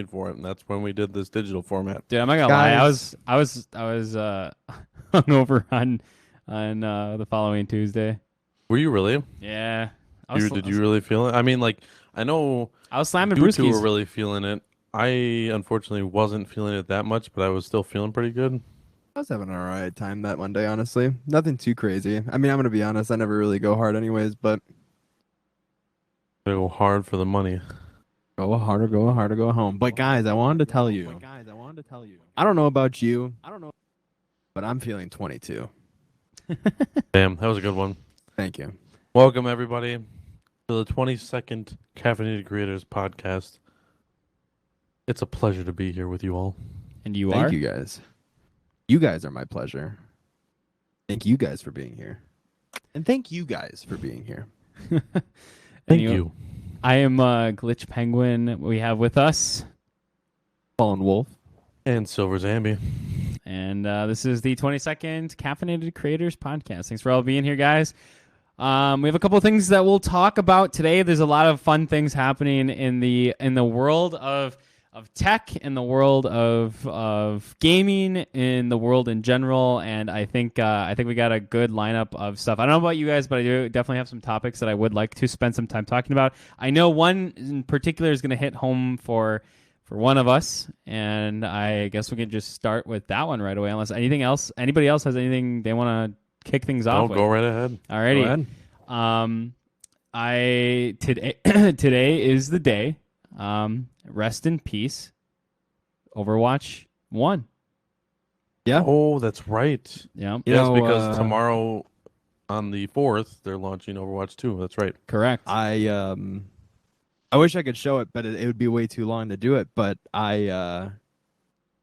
for it, and that's when we did this digital format. Dude, I'm not gonna lie. I was hungover on the following Tuesday. Were you really? Yeah. Did you really feel it? I mean, like, I know I was slamming you two were brewskis. really feeling it. I unfortunately wasn't feeling it that much, but I was still feeling pretty good. I was having an alright time that Monday, honestly. Nothing too crazy. I mean, I'm gonna be honest, I never really go hard anyways, but Gotta go hard for the money. go hard or go home. But guys, I wanted to tell you. I don't know about you. But I'm feeling 22. Damn, that was a good one. Thank you. Welcome, everybody, to the 22nd Caffeinated Creators podcast. It's a pleasure to be here with you all. And you Thank are? you guys. You guys are my pleasure. Thank you guys for being here. And thank you guys for being here. Thank you. I am Glitch Penguin. We have with us. Fallen Wolf. And Silver Zambi. And this is the 22nd Caffeinated Creators podcast. Thanks for all being here, guys. We have a couple of things that we'll talk about today. There's a lot of fun things happening in the world of tech, in the world of gaming, in the world in general, and I think we got a good lineup of stuff. I don't know about you guys, but I do definitely have some topics that I would like to spend some time talking about. I know one in particular is going to hit home for one of us, and I guess we can just start with that one right away. Unless anybody else has anything they want to kick things off with. Go right ahead. Alrighty. Go ahead. Today is the day. Rest in peace. Overwatch 1. Yeah. Oh, that's right. Yeah. Yes, because tomorrow on the 4th, they're launching Overwatch 2. That's right. Correct. I wish I could show it, but it would be way too long to do it. But I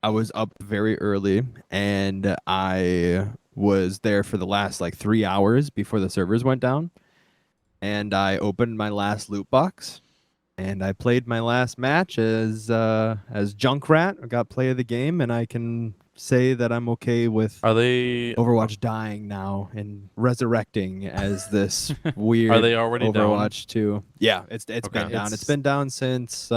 was up very early, and I was there for the last 3 hours before the servers went down. And I opened my last loot box, and I played my last match as Junkrat. I got play of the game, and I can say that I'm okay with Are they Overwatch dying now and resurrecting as this weird Are they already Overwatch 2. Yeah, it's been down. It's been down since 2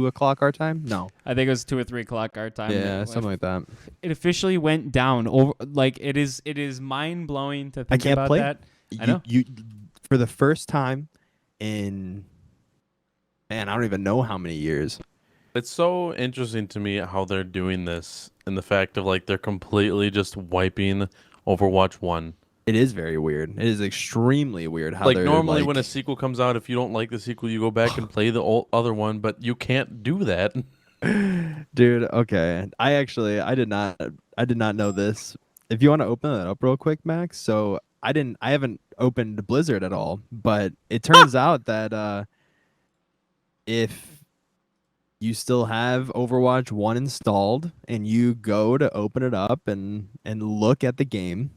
o'clock our time? No. I think it was 2 or 3 o'clock our time. Yeah, something like that. It officially went down. It is mind blowing to think about that. I know. You for the first time in I don't even know how many years. It's so interesting to me how they're doing this, and the fact of they're completely just wiping Overwatch 1. It is very weird. It is extremely weird how they're normally when a sequel comes out, if you don't like the sequel, you go back and play the other one, but you can't do that. Dude, okay. I did not know this. If you want to open that up real quick, Max. So I haven't opened Blizzard at all, but it turns out that if you still have Overwatch 1 installed and you go to open it up and look at the game,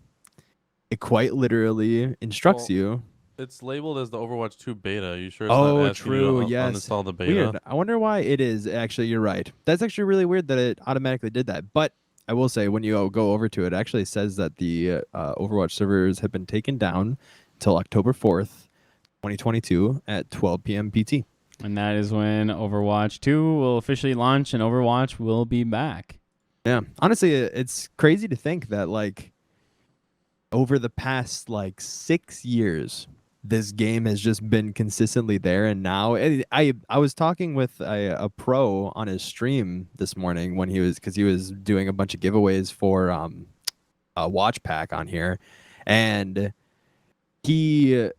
it quite literally instructs you. It's labeled as the Overwatch 2 beta. Are you sure it's Oh, not asking true. you to Yes. uninstall the beta? Weird. I wonder why it is. Actually, you're right. That's actually really weird that it automatically did that. But I will say, when you go over to it, it actually says that the Overwatch servers have been taken down until October 4th, 2022 at 12 p.m. PT. And that is when Overwatch 2 will officially launch and Overwatch will be back. Yeah. Honestly, it's crazy to think that over the past 6 years, this game has just been consistently there. And now I was talking with a pro on his stream this morning because he was doing a bunch of giveaways for a watch pack on here, and he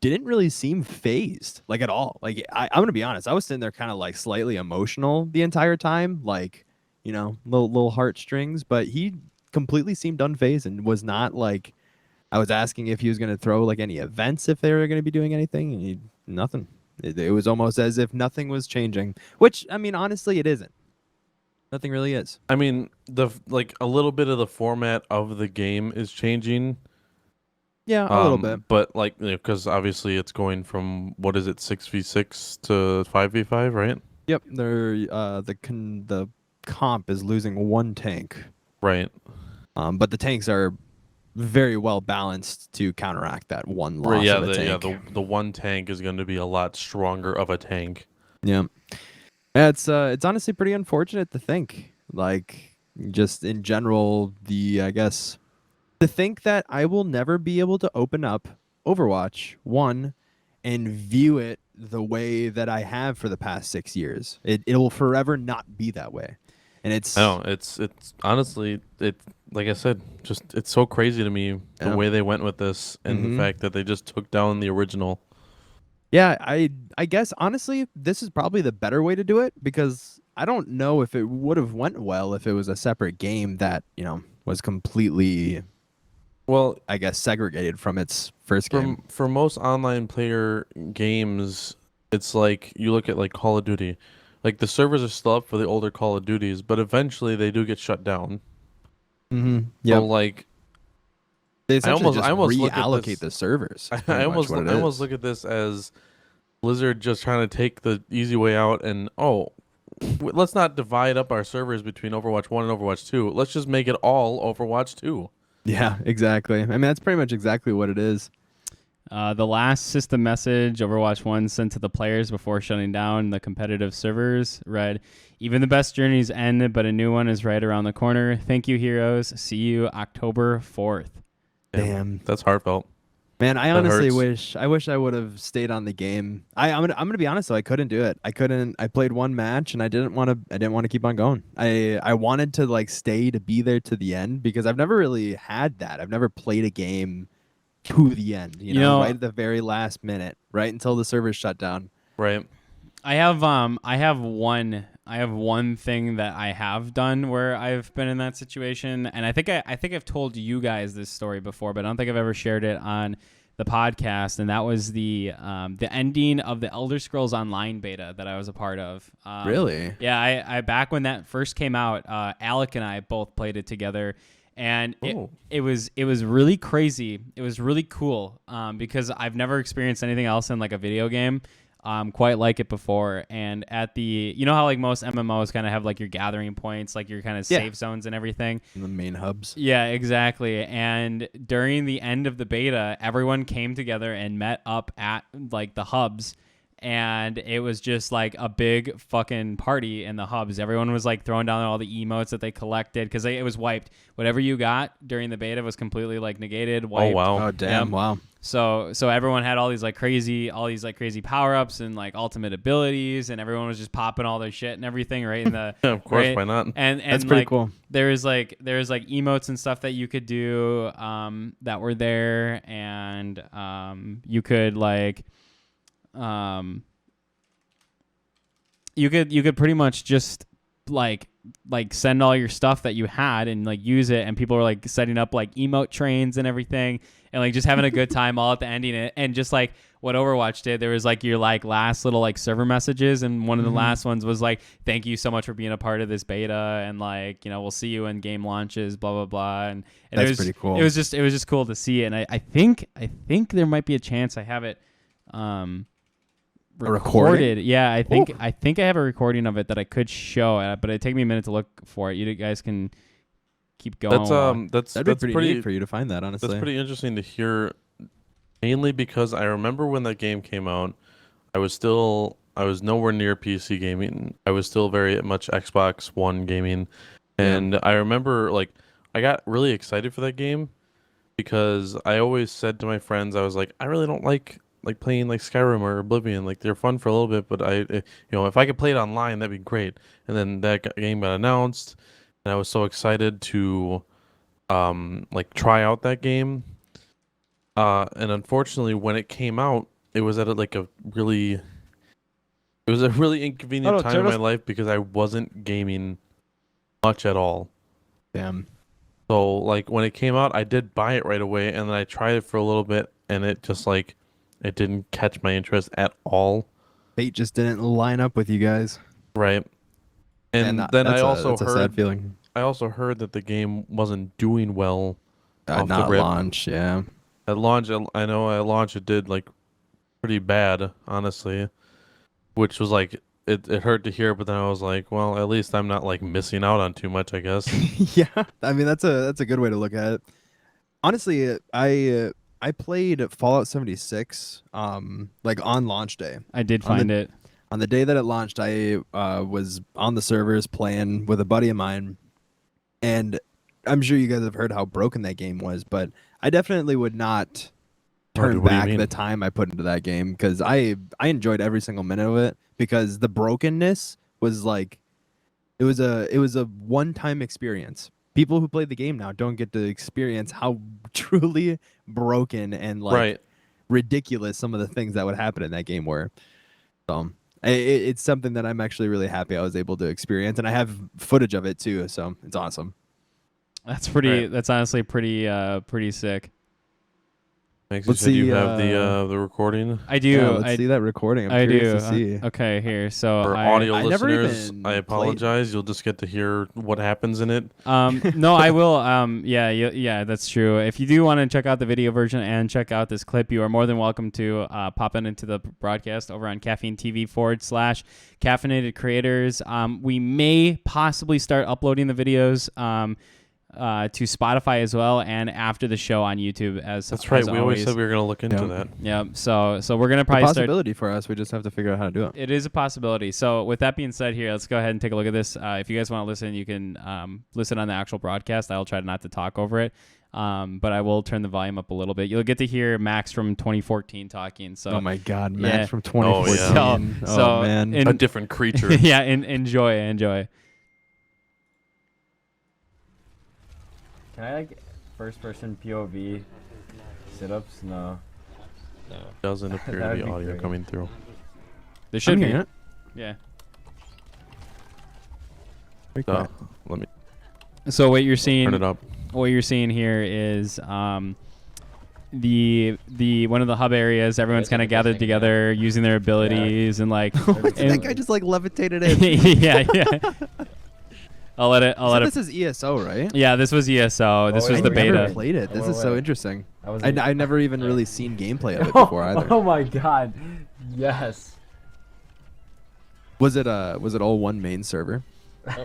didn't really seem phased at all. I'm gonna be honest, I was sitting there kind of slightly emotional the entire time, little heartstrings, but he completely seemed unfazed and was not I was asking if he was going to throw any events, if they were going to be doing anything, and nothing. It was almost as if nothing was changing, which, I mean, honestly, it isn't. Nothing really is. I mean, a little bit of the format of the game is changing. Yeah, a little bit. But because obviously it's going from, what is it, 6v6 to 5v5, right? Yep. The comp is losing one tank. Right. But the tanks are very well balanced to counteract that one loss of a tank. The one tank is going to be a lot stronger of a tank. Yeah. Yeah, it's honestly pretty unfortunate to think, like, just in general, I guess, to think that I will never be able to open up Overwatch 1 and view it the way that I have for the past 6 years. It will forever not be that way. And I know it's honestly it like I said, just it's so crazy to me the Yeah. way they went with this and the fact that they just took down the original. Yeah, I guess honestly, this is probably the better way to do it because I don't know if it would have went well if it was a separate game that, was completely, Well, I guess, segregated from its first game. for most online player games, it's like you look at like Call of Duty. Like the servers are still up for the older Call of Duties, but eventually they do get shut down. Mm-hmm. So Yep. like They essentially just I almost look at reallocate this the servers. Is I pretty much almost what it I almost is. look at this as Blizzard just trying to take the easy way out and let's not divide up our servers between Overwatch 1 and Overwatch 2. Let's just make it all Overwatch 2. Yeah, exactly. I mean, that's pretty much exactly what it is. The last system message Overwatch 1 sent to the players before shutting down the competitive servers read, "Even the best journeys end, but a new one is right around the corner. Thank you, heroes. See you October 4th." Damn. That's heartfelt. Man, I That honestly hurts. wish I would have stayed on the game. I'm gonna be honest though, I couldn't do it. I played one match and I didn't want to keep on going. I wanted to like stay to be there to the end because I've never really had that. I've never played a game to the end, You know, right at the very last minute, right until the servers shut down. Right. I have one thing that I have done where I've been in that situation, and I think I've told you guys this story before, but I don't think I've ever shared it on the podcast, and that was the ending of the Elder Scrolls Online beta that I was a part of. Really? Yeah, I back when that first came out, Alec and I both played it together, and it was really crazy. It was really cool because I've never experienced anything else in like a video game quite like it before. And at the, you know how like most MMOs kind of have like your gathering points, like your kind of Yeah. safe zones and everything. The main hubs. Yeah, exactly. And during the end of the beta, everyone came together and met up at like the hubs. And it was just like a big fucking party in the hubs. Everyone was like throwing down all the emotes that they collected because it was wiped. Whatever you got during the beta was completely like negated, wiped. Oh wow. Oh damn! Yep. Wow. So everyone had all these crazy power ups and like ultimate abilities, and everyone was just popping all their shit and everything right in the Yeah, of course, right? why not? And That's pretty like, cool. There was like emotes and stuff that you could do that were there, and you could like you could pretty much just like send all your stuff that you had and like use it, and people were like setting up like emote trains and everything and like just having a good time all at the ending. And just like what Overwatch did, there was like your like last little like server messages, and one of the last ones was like, "Thank you so much for being a part of this beta, and like, you know, we'll see you when game launches, blah blah blah." And That's it was pretty cool. It was just cool to see it. And I think there might be a chance I have it recorded. Yeah, I think I have a recording of it that I could show, but it'd take me a minute to look for it. You guys can keep going. That'd be pretty neat for you to find that. Honestly, That's pretty interesting to hear. Mainly because I remember when that game came out, I was nowhere near PC gaming. I was still very much Xbox One gaming, and I remember like I got really excited for that game because I always said to my friends, I was like, I really don't like playing like Skyrim or Oblivion. Like they're fun for a little bit, but if I could play it online, that'd be great. And then that game got announced, and I was so excited to like try out that game. And unfortunately, when it came out, it was at a really inconvenient time in my life because I wasn't gaming much at all. damn. So like when it came out, I did buy it right away, and then I tried it for a little bit, and it just like it didn't catch my interest at all. Fate just didn't line up with you guys. Right. And then I also that's a sad feeling. I also heard that the game wasn't doing well off the Not rip. launch, yeah. At launch, I know at launch it did like pretty bad, honestly, which was like it hurt to hear. But then I was like, well, at least I'm not like missing out on too much, I guess. Yeah, I mean that's a good way to look at it. Honestly, I played Fallout 76 like on launch day. I did find it. On the day that it launched, I was on the servers playing with a buddy of mine, and I'm sure you guys have heard how broken that game was, but I definitely would not turn what do you back mean? the time I put into that game because I enjoyed every single minute of it because the brokenness was like it was a one-time experience. People who play the game now don't get to experience how truly broken and like Right. ridiculous some of the things that would happen in that game were. So it's something that I'm actually really happy I was able to experience, and I have footage of it too. So it's awesome. That's pretty. Right. That's honestly pretty sick. Max, you Let's said you see, have the recording. I do. Yeah, let's I, see that recording. I'm I curious do. to see. Okay, here. So For I, audio I never listeners, even I played- apologize. You'll just get to hear what happens in it. No, I will. Yeah, that's true. If you do want to check out the video version and check out this clip, you are more than welcome to pop into the broadcast over on Caffeine TV / Caffeinated Creators. We may possibly start uploading the videos to Spotify as well, and after the show on YouTube. That's right. as We always said we were going to look into Yeah. that. Yeah. So we're gonna A probably start. possibility for us. We just have to figure out how to do it. It is a possibility. So with that being said, here, let's go ahead and take a look at this. If you guys want to listen, you can listen on the actual broadcast. I'll try not to talk over it, but I will turn the volume up a little bit. You'll get to hear Max from 2014 talking. So Oh my God, Max yeah. from Oh, 2014. yeah. So man. in- A different creature. yeah, enjoy. Can I like first person POV sit-ups? No. Doesn't appear to That'd be be audio great. coming through. There should I'm be. hearing it. Yeah. Very So, quiet. let me So what you're seeing, turn it up. what you're seeing here is the one of the hub areas. Everyone's kind of gathered together, using their abilities and like. That guy just like levitated in. yeah. I'll let it. So this is ESO, right? Yeah, this was ESO. This Oh, was wait, the we beta. Never played it. This Oh, is so wait. interesting. I was. I never even really seen gameplay of it before either. Oh my god. Yes. Was it all one main server?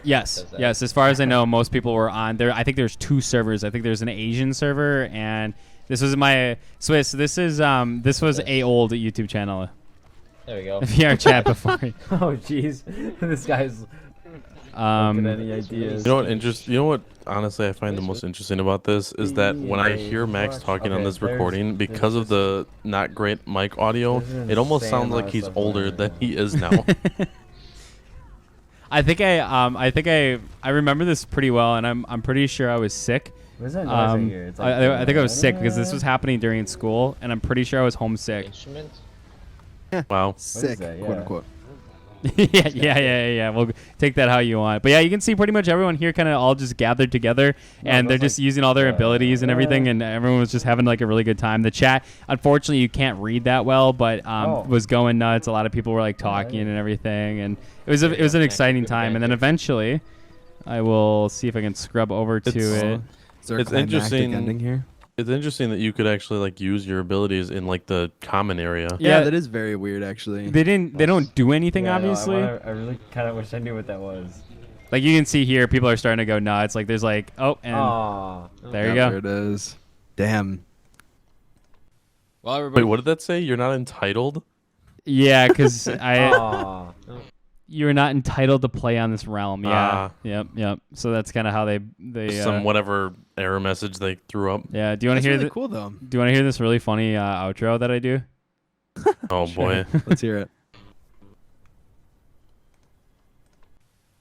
Yes. As far as I know, most people were on there. I think there's 2 servers. I think there's an Asian server, and this was my Swiss. This was a old YouTube channel. There we go. If you are chat before. Oh jeez. This guy's. Any ideas? You know what? Honestly, I find the most interesting about this is that when I hear Max talking on Okay, this there's- recording, because of the not great mic audio, There's an it almost insane sounds like amount of he's stuff older going than on. he is now. I think I remember this pretty well, and I'm pretty sure I was sick. What's that noise I hear? It's like, I think I was sick because this was happening during school, and I'm pretty sure I was homesick. Instruments? Wow. Sick, that? quote Yeah. unquote. yeah. Well, take that how you want. But yeah, you can see pretty much everyone here kind of all just gathered together, and they're that's just using all their abilities and everything, yeah. and everyone was just having like a really good time. The chat, unfortunately, you can't read that well, but was going nuts. A lot of people were like talking and everything, and it was an exciting time. And then eventually, I will see if I can scrub over to It's- it. Is there a It's climactic interesting- ending here? It's interesting that you could actually like use your abilities in like the common area. Yeah. Yeah, that is very weird actually. They don't do anything, Yeah, no, obviously. I really kind of wish I knew what that was. Like you can see here, people are starting to go nuts. Like there's like, oh, and Aw. there you Yeah, go. There it is. Damn. Well, everybody. Wait, what did that say? You're not entitled? Yeah, because Aw. you're not entitled to play on this realm. Yeah. Ah. Yep. So that's kind of how they Some whatever error message they threw up. yeah. Do you want That's to hear really cool though. Do you want to hear this really funny outro that I do? Oh boy. Let's hear it.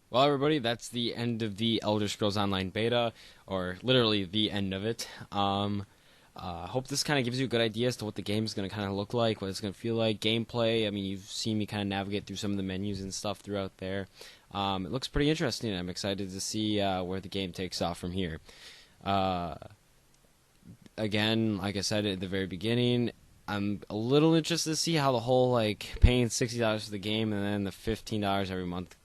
Well, everybody, that's the end of the Elder Scrolls Online beta, or literally the end of it. Hope this kind of gives you a good idea as to what the game is going to kind of look like, what it's going to feel like, gameplay. I mean, you've seen me kind of navigate through some of the menus and stuff throughout there. It looks pretty interesting. I'm excited to see where the game takes off from here. Again, like I said at the very beginning, I'm a little interested to see how the whole like paying $60 for the game and then the $15 every month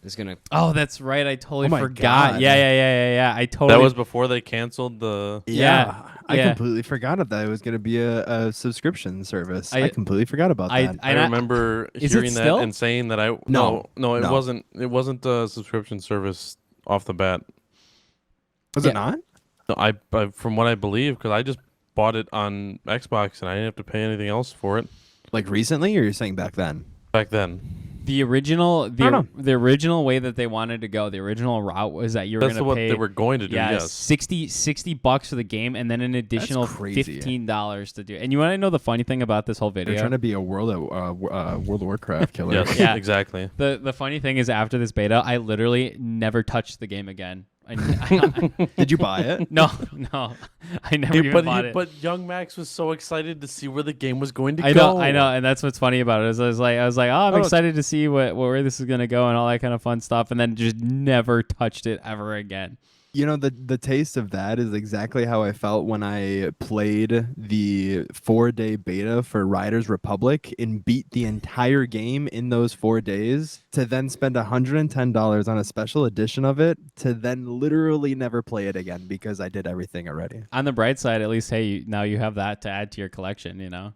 is gonna. Oh, that's right. I totally Oh my forgot. God. Yeah. I totally. That was before they canceled the. Yeah. I Yeah. completely forgot that it was going to be a subscription service. I- I completely forgot about I- that. I remember Is it hearing that still? and saying that I No. no it No. wasn't a subscription service off the bat. Was Yeah. it not? No, I from what I believe because I just bought it on Xbox and I didn't have to pay anything else for it. Like recently, or you're saying back then? back then. The original, I don't the original way that they wanted to go, the original route was that you were That's going to what pay. they were going to do. Yeah, Yes. $60 for the game, and then an additional crazy. $15 to do. And you want to know the funny thing about this whole video? They're trying to be a World of Warcraft killer. Yes. Yeah. Exactly. The funny thing is, after this beta, I literally never touched the game again. Did you buy it? No, I never even bought it. But young Max was so excited to see where the game was going to I go. know, and that's what's funny about it. Is I was like, oh, I'm excited to see where this is gonna go and all that kind of fun stuff, and then just never touched it ever again. You know, the taste of that is exactly how I felt when I played the 4-day beta for Riders Republic and beat the entire game in those 4 days, to then spend $110 on a special edition of it, to then literally never play it again because I did everything already. On the bright side, at least, hey, now you have that to add to your collection. You know,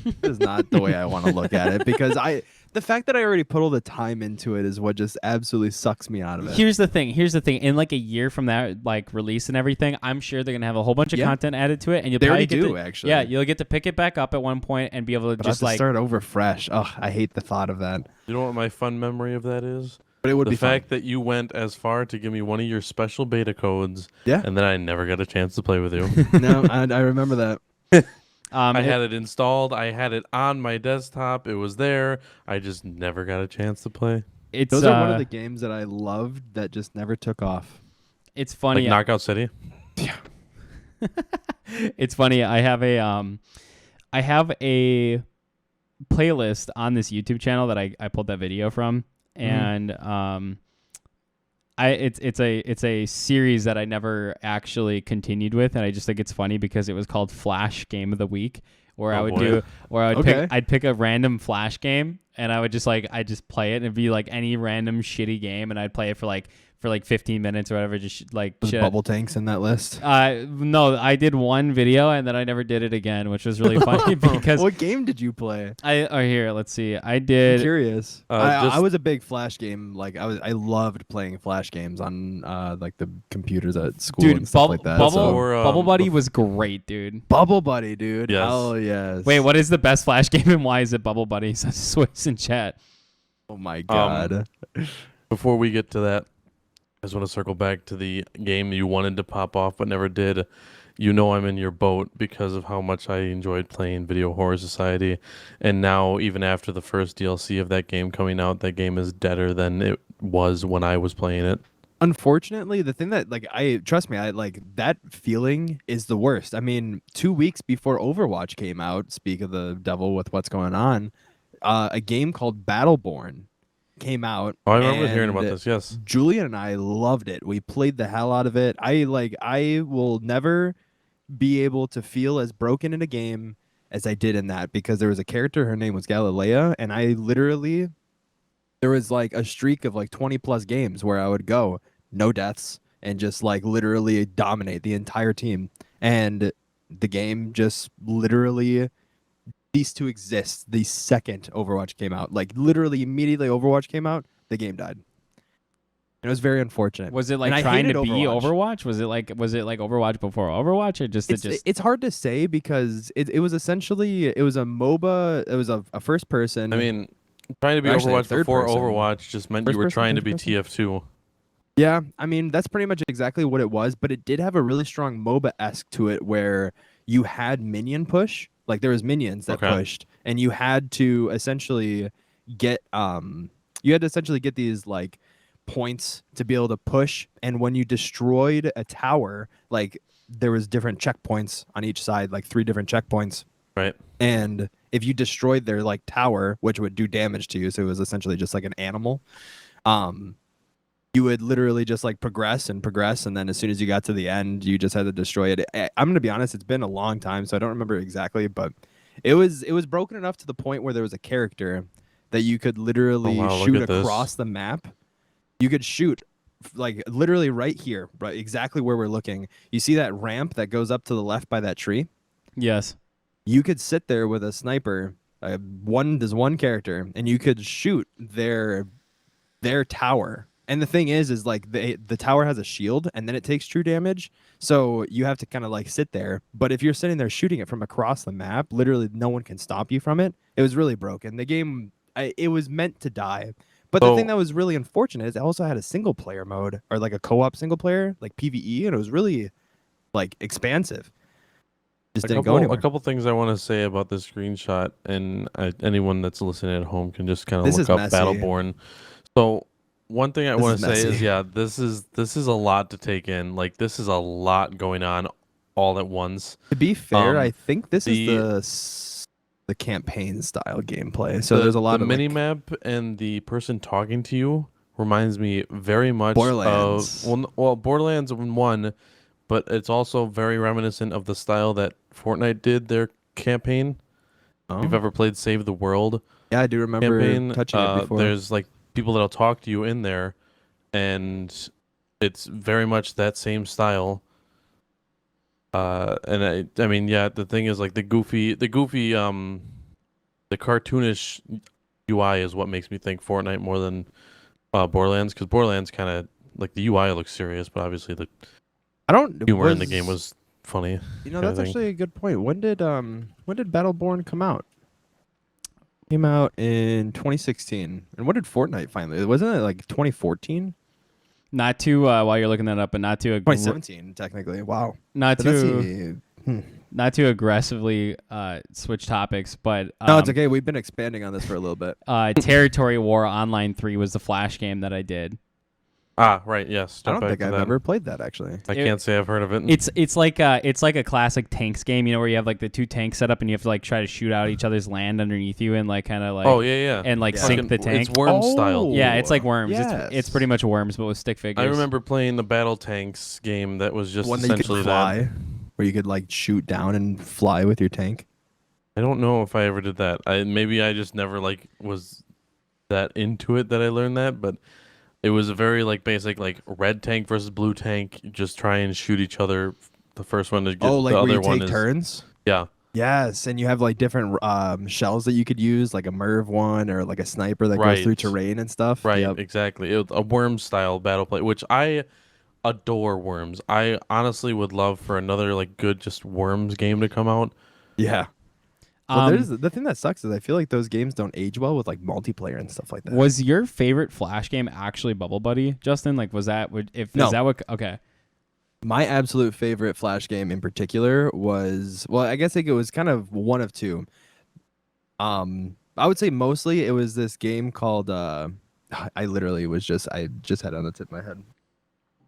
This is not the way I want to look at it, because the fact that I already put all the time into it is what just absolutely sucks me out of it. Here's the thing. In like a year from that, like release and everything, I'm sure they're gonna have a whole bunch of content added to it, and you'll They probably already get do, to, actually. Yeah, you'll get to pick it back up at one point and be able to But I have just to like start over fresh. Oh, I hate the thought of that. You know what my fun memory of that is? But it would The be fact that you went as far to give me one of your special beta codes, Yeah. and then I never got a chance to play with you. fun. No, I remember that. I had it installed. I had it on my desktop. It was there. I just never got a chance to play. It's Those are one of the games that I loved that just never took off. it's funny. Like Knockout City. It's funny. I have a playlist on this YouTube channel that I pulled that video from, and it's a series that I never actually continued with, and I just think it's funny because it was called Flash Game of the Week, where I would pick a random Flash game, and I would just play it, and it'd be like any random shitty game, and I'd play it for like 15 minutes or whatever, just like Was shit. Bubble Tanks in that list? No, I did one video and then I never did it again, which was really funny because What game did you play? here, let's see. I I'm did. curious. Just- I was a big Flash game. Like I loved playing Flash games on like the computers at school Dude, and stuff like that. Bubble, Or, Bubble Buddy was great, dude. Bubble Buddy, dude. Yes. Oh yes. Wait, what is the best Flash game and why is it Bubble Buddy? Says Swiss in chat. Oh my god. Before we get to that, I just want to circle back to the game you wanted to pop off but never did. You know I'm in your boat because of how much I enjoyed playing Video Horror Society. And now, even after the first DLC of that game coming out, that game is deader than it was when I was playing it. Unfortunately, the thing that trust me, I like that feeling is the worst. I mean, 2 weeks before Overwatch came out, speak of the devil with what's going on, a game called Battleborn came out. Oh, I remember hearing about and this, yes. Julian and I loved it. We played the hell out of it. I will never be able to feel as broken in a game as I did in that, because there was a character, her name was Galilea, and there was like a streak of like 20 plus games where I would go, no deaths, and just like literally dominate the entire team. And the game just literally ceased to exist the second Overwatch came out. Like literally immediately Overwatch came out, the game died. It was very unfortunate. Was it And like I trying to hated be Overwatch? Was it like Overwatch before Overwatch, or just It's hard to say because it was essentially a MOBA. It was a first person. I mean, trying to be Actually, Overwatch third before person. Overwatch just meant First you were person, trying to third be person? TF2. yeah, I mean that's pretty much exactly what it was. But it did have a really strong MOBA-esque to it, where you had minion push. Like there was minions that Okay. pushed, and you had to essentially get these like points to be able to push. And when you destroyed a tower, like there was different checkpoints on each side, like 3 different checkpoints. Right. And if you destroyed their like tower, which would do damage to you, so it was essentially just like an animal, you would literally just like progress, and then as soon as you got to the end, you just had to destroy it. I'm gonna be honest, it's been a long time, so I don't remember exactly, but it was broken enough to the point where there was a character that you could literally look shoot at this. across the map. You could shoot like literally right here, right exactly where we're looking. You see that ramp that goes up to the left by that tree? yes. You could sit there with a sniper, there's one character, and you could shoot their tower And the thing is like the tower has a shield, and then it takes true damage. So you have to kind of like sit there. But if you're sitting there shooting it from across the map, literally no one can stop you from it. It was really broken. The game, it was meant to die. But the thing that was really unfortunate is it also had a single player mode, or like a co-op single player, like PvE, and it was really like expansive. Just didn't go anywhere. A couple things I want to say about this screenshot, and anyone that's listening at home can just kind of look up Battleborn. So one thing I want to say is, yeah, this is a lot to take in. Like, this is a lot going on all at once. To be fair, I think this is the campaign style gameplay. So there's a lot of the mini map, and the person talking to you reminds me very much Borderlands. of Borderlands 1, but it's also very reminiscent of the style that Fortnite did their campaign. If you've ever played Save the World, yeah, I do remember touching it before. There's like people that'll talk to you in there, and it's very much that same style. And I mean, yeah, the thing is like the cartoonish UI is what makes me think Fortnite more than Borderlands, because Borderlands kind of like the UI looks serious, but obviously the humor in the game was funny. You know, that's actually a good point. When did Battleborn come out? Came out in 2016. And when did Fortnite finally? Wasn't it like 2014? Not to while you're looking that up, but not to 2017 technically. Wow. Not to aggressively switch topics, but no, it's okay. We've been expanding on this for a little bit. Territory War Online 3 was the Flash game that I did. Ah, right, yes. I don't think I've ever played that, actually. I can't say I've heard of it. It's like a classic tanks game, you know, where you have like the two tanks set up and you have to like try to shoot out each other's land underneath you and like kind of like and like sink the tank. It's Worms style. Yeah, it's like Worms. Yes. It's pretty much Worms but with stick figures. I remember playing the Battle Tanks game that was just one essentially that you could fly, where you could like shoot down and fly with your tank. I don't know if I ever did that. Maybe I just never like was that into it that I learned that, but it was a very like basic like red tank versus blue tank. You just try and shoot each other. The first one to get like the where other you one take turns. Yeah. Yes, and you have like different shells that you could use, like a Merv one or like a sniper that goes through terrain and stuff. Right, exactly. It was a Worms style battle play, which I adore. Worms. I honestly would love for another like good just Worms game to come out. Yeah. Well, the thing that sucks is I feel like those games don't age well with like multiplayer and stuff like that. Was your favorite Flash game actually Bubble Buddy, Justin? Like, was that is that what? Okay. My absolute favorite Flash game in particular was, well, I guess it was kind of one of two. I would say mostly it was this game called I just had it on the tip of my head.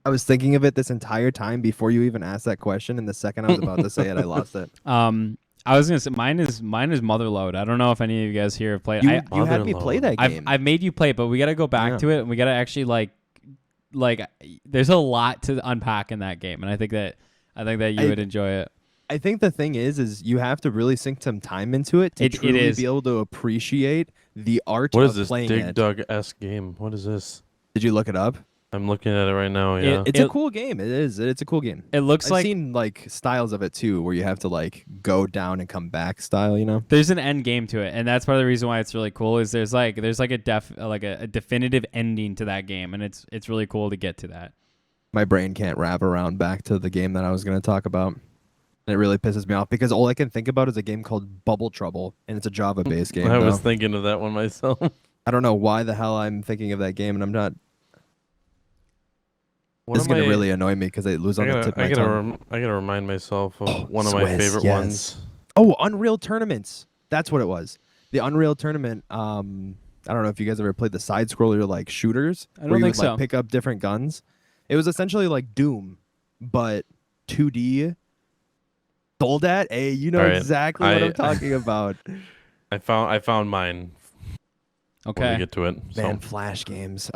I was thinking of it this entire time before you even asked that question, and the second I was about to say it, I lost it. I was gonna say mine is Motherload. I don't know if any of you guys here have played. You had me play that game. I've made you play it, but we got to go back to it, and we got to actually like there's a lot to unpack in that game, and I think that you would enjoy it. I think the thing is you have to really sink some time into it to truly be able to appreciate the art of playing it. What is this Dig Dug-esque game? What is this? Did you look it up? I'm looking at it right now. Yeah, it's a cool game. It is. It's a cool game. It looks I've seen like styles of it too, where you have to like go down and come back style. You know, there's an end game to it, and that's part of the reason why it's really cool. Is there's like a definitive ending to that game, and it's really cool to get to that. My brain can't wrap around back to the game that I was going to talk about. And it really pisses me off because all I can think about is a game called Bubble Trouble, and it's a Java-based game. I was thinking of that one myself. I don't know why the hell I'm thinking of that game, and I'm not. This is going to really annoy me because I lose on the tip of my tongue. I got to remind myself of one of my favorite ones. Oh, Unreal Tournaments. That's what it was. The Unreal Tournament. I don't know if you guys ever played the side-scroller like shooters. I don't think so. Like, pick up different guns. It was essentially like Doom, but 2D. Sold at? Hey, you know exactly what I'm talking about. I found mine. Okay. When we get to it. Man, Flash games.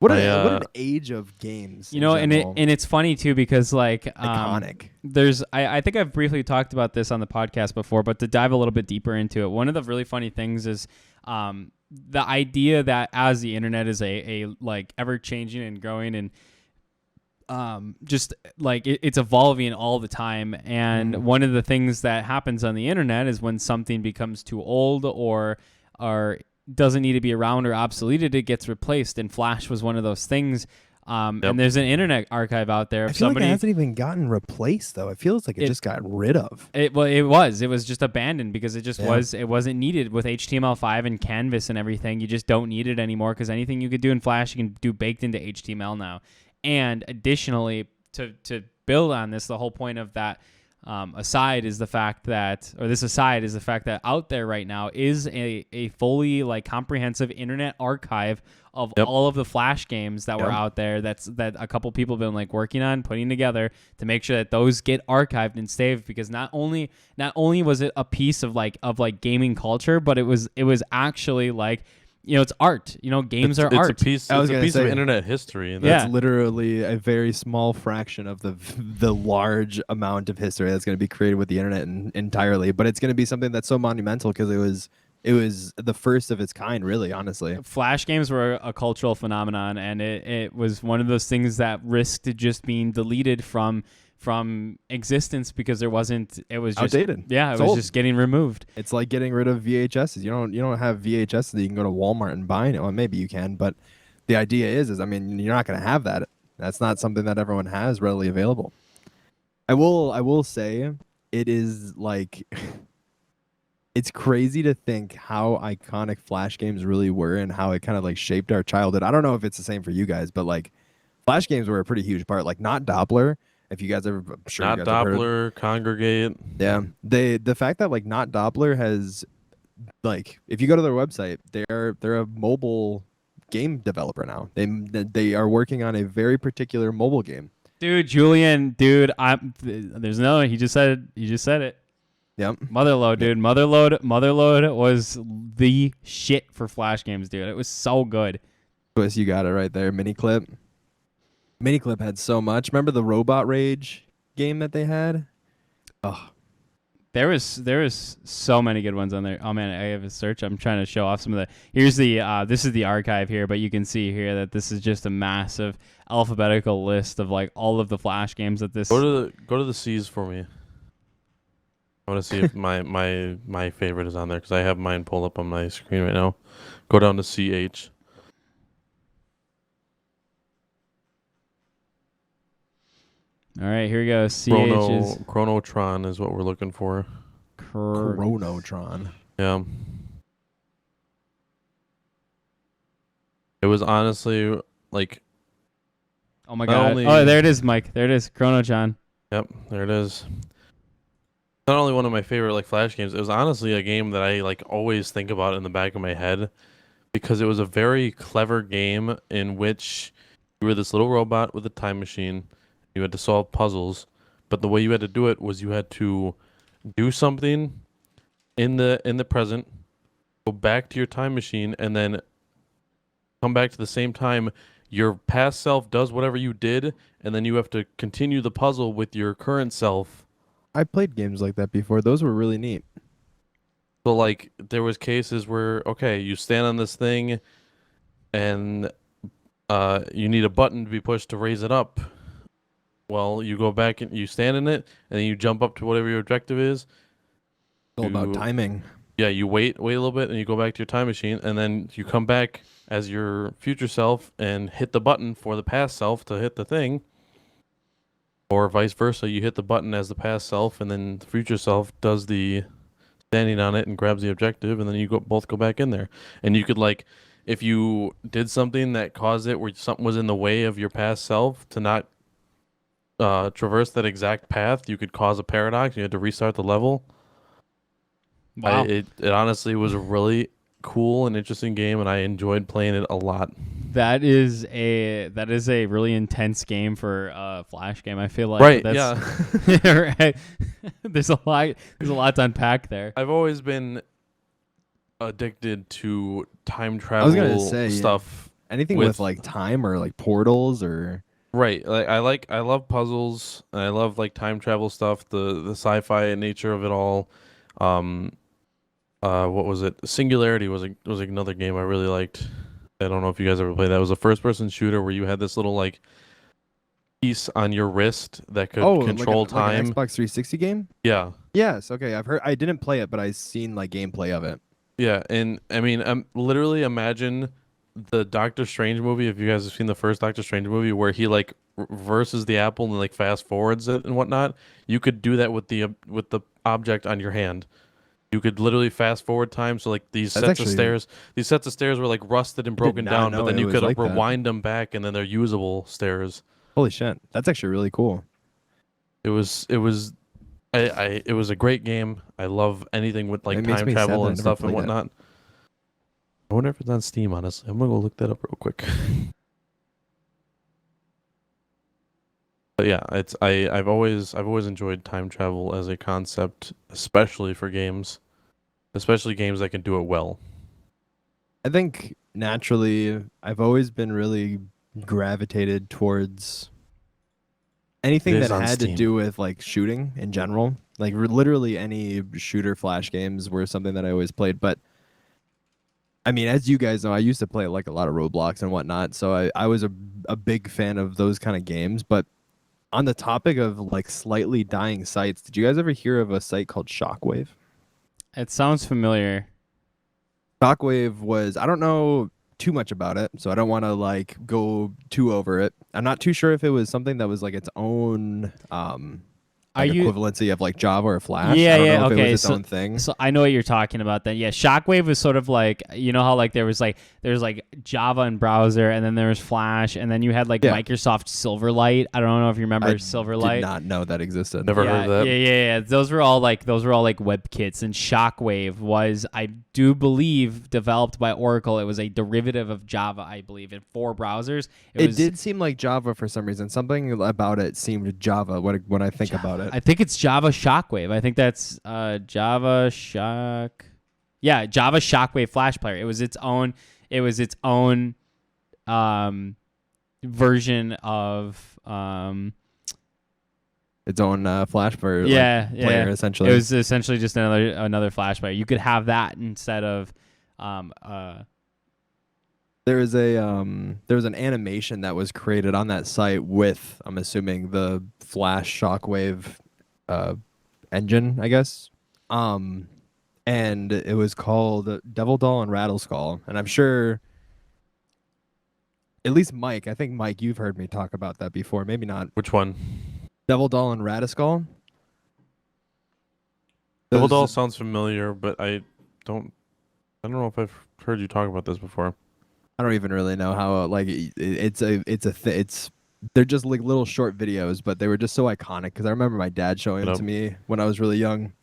What an age of games. You know, and it's funny too because like iconic. There's I think I've briefly talked about this on the podcast before, but to dive a little bit deeper into it, one of the really funny things is the idea that as the internet is a like ever changing and growing and just like it's evolving all the time, and one of the things that happens on the internet is when something becomes too old or doesn't need to be around or obsoleted, it gets replaced. And Flash was one of those things. Yep. And there's an Internet Archive out there. I If feel somebody, like it hasn't even gotten replaced though. It feels like it just got rid of. it was just abandoned because it just Yeah. it wasn't needed with HTML5 and Canvas and everything. You just don't need it anymore because anything you could do in Flash, you can do baked into HTML now. And additionally, to build on this, the whole point of that aside is the fact that out there right now is a fully like comprehensive Internet Archive of all of the Flash games that were out there. That a couple people have been like working on putting together to make sure that those get archived and saved, because not only was it a piece of gaming culture, but it was actually like, it's art. Games are art. It's a piece of internet history. And That's literally a very small fraction of the large amount of history that's going to be created with the internet entirely. But it's going to be something that's so monumental because it was the first of its kind, really, honestly. Flash games were a cultural phenomenon, and it was one of those things that risked just being deleted from existence because it was just outdated. Yeah, It's it was old. just getting removed. It's like getting rid of VHSs. You don't have VHSs that you can go to Walmart and buy. Well, maybe you can, but the idea is I mean, you're not going to have that. That's not something that everyone has readily available. I will say it is like it's crazy to think how iconic Flash games really were and how it kind of like shaped our childhood. I don't know if it's the same for you guys, but like Flash games were a pretty huge part. Like Not Doppler. If you guys ever, I'm sure Not you guys have heard of- Doppler, Congregate. Yeah, the fact that like Not Doppler has, like, if you go to their website, they're a mobile game developer now. They are working on a very particular mobile game. Dude, Julian, there's no. He just said it. Yep. Motherload, dude. Motherload was the shit for Flash games, dude. It was so good. Twist, you got it right there. Miniclip. Miniclip had so much. Remember the Robot Rage game that they had? Oh, There was so many good ones on there. Oh man, I have a search. I'm trying to show off some of the. Here's the this is the archive here, but you can see here that this is just a massive alphabetical list of like all of the Flash games that this. Go to the C's for me. I want to see if my favorite is on there because I have mine pulled up on my screen right now. Go down to CH. All right, here we go. CH is Chronotron is what we're looking for. Chronotron. Yeah. It was honestly like. Oh my Not god! only- Oh, there it is, Mike. There it is, Chrono-chan. Yep, there it is. Not only one of my favorite like Flash games, it was honestly a game that I like always think about in the back of my head because it was a very clever game in which you were this little robot with a time machine. You had to solve puzzles, but the way you had to do it was you had to do something in the present, go back to your time machine, and then come back to the same time. Your past self does whatever you did, and then you have to continue the puzzle with your current self. I played games like that before. Those were really neat. So like there was cases where okay, you stand on this thing, and you need a button to be pushed to raise it up. Well, you go back and you stand in it, and then you jump up to whatever your objective is. All about timing. Yeah, you wait a little bit, and you go back to your time machine, and then you come back as your future self and hit the button for the past self to hit the thing. Or vice versa, you hit the button as the past self, and then the future self does the standing on it and grabs the objective, and then you both go back in there. And you could like, if you did something that caused it where something was in the way of your past self to not traverse that exact path, you could cause a paradox. You had to restart the level. Wow. It honestly was a really cool and interesting game, and I enjoyed playing it a lot. That is a really intense game for a Flash game. I feel like Right, yeah. Right. There's a lot to unpack there. I've always been addicted to time I travel was gonna say stuff. anything with like time or like portals or. Right. I love puzzles, and I love like time travel stuff, the sci-fi nature of it all. What was it? Singularity was another game I really liked. I don't know if you guys ever played that. It was a first-person shooter where you had this little like piece on your wrist that could control time. Like an Xbox 360 game? Yeah. Yes. Okay. I've heard. I didn't play it, but I've seen like gameplay of it. Yeah, and I mean, literally imagine the Doctor Strange movie. If you guys have seen the first Doctor Strange movie, where he like reverses the apple and like fast forwards it and whatnot, you could do that with the object on your hand. You could literally fast forward time. So like these sets of stairs were like rusted and broken not down, know but then it you was could like that. rewind them back, and then they're usable stairs. Holy shit, that's actually really cool. It was it was a great game. I love anything with like It makes time me sad travel that I and never stuff and played it. whatnot. I wonder if it's on Steam, honestly. I'm gonna go look that up real quick. But yeah, I've always enjoyed time travel as a concept, especially for games. Especially games that can do it well. I think naturally, I've always been really gravitated towards anything It is that on had to Steam. do with like shooting in general. Like literally any shooter flash games were something that I always played. But I mean, as you guys know, I used to play like a lot of Roblox and whatnot. So I was a big fan of those kind of games. But on the topic of like slightly dying sites, did you guys ever hear of a site called Shockwave? It sounds familiar. Shockwave was, I don't know too much about it, so I don't want to like go too over it. I'm not too sure if it was something that was like its own like equivalency of like Java or Flash. Yeah, I don't yeah, know if okay, it was its own thing. So I know what you're talking about then. Yeah, Shockwave was sort of like, you know how like there's like Java and browser, and then there was Flash, and then you had like Yeah. Microsoft Silverlight. I don't know if you remember I Silverlight. did not know that existed. Never heard of that. Yeah. Those were all like WebKits, and Shockwave was, I do believe, developed by Oracle. It was a derivative of Java, I believe, in 4 browsers. It did seem like Java for some reason. Something about it seemed Java when I think about it. I think it's Java Shockwave. I think that's Java Shockwave Flash Player. It was its own version of Its own Flash player, player essentially. It was essentially just another Flash player. You could have that instead of There was an animation that was created on that site with, I'm assuming, the Flash Shockwave engine, I guess. And it was called Devil Doll and Rattle Skull. And I'm sure at least Mike, I think Mike, you've heard me talk about that before. Maybe not. Which one? Devil Doll and Rattle Skull. Double Doll sounds familiar, but I don't know if I've heard you talk about this before. I don't even really know how they're just like little short videos, but they were just so iconic because I remember my dad showing them to me when I was really young.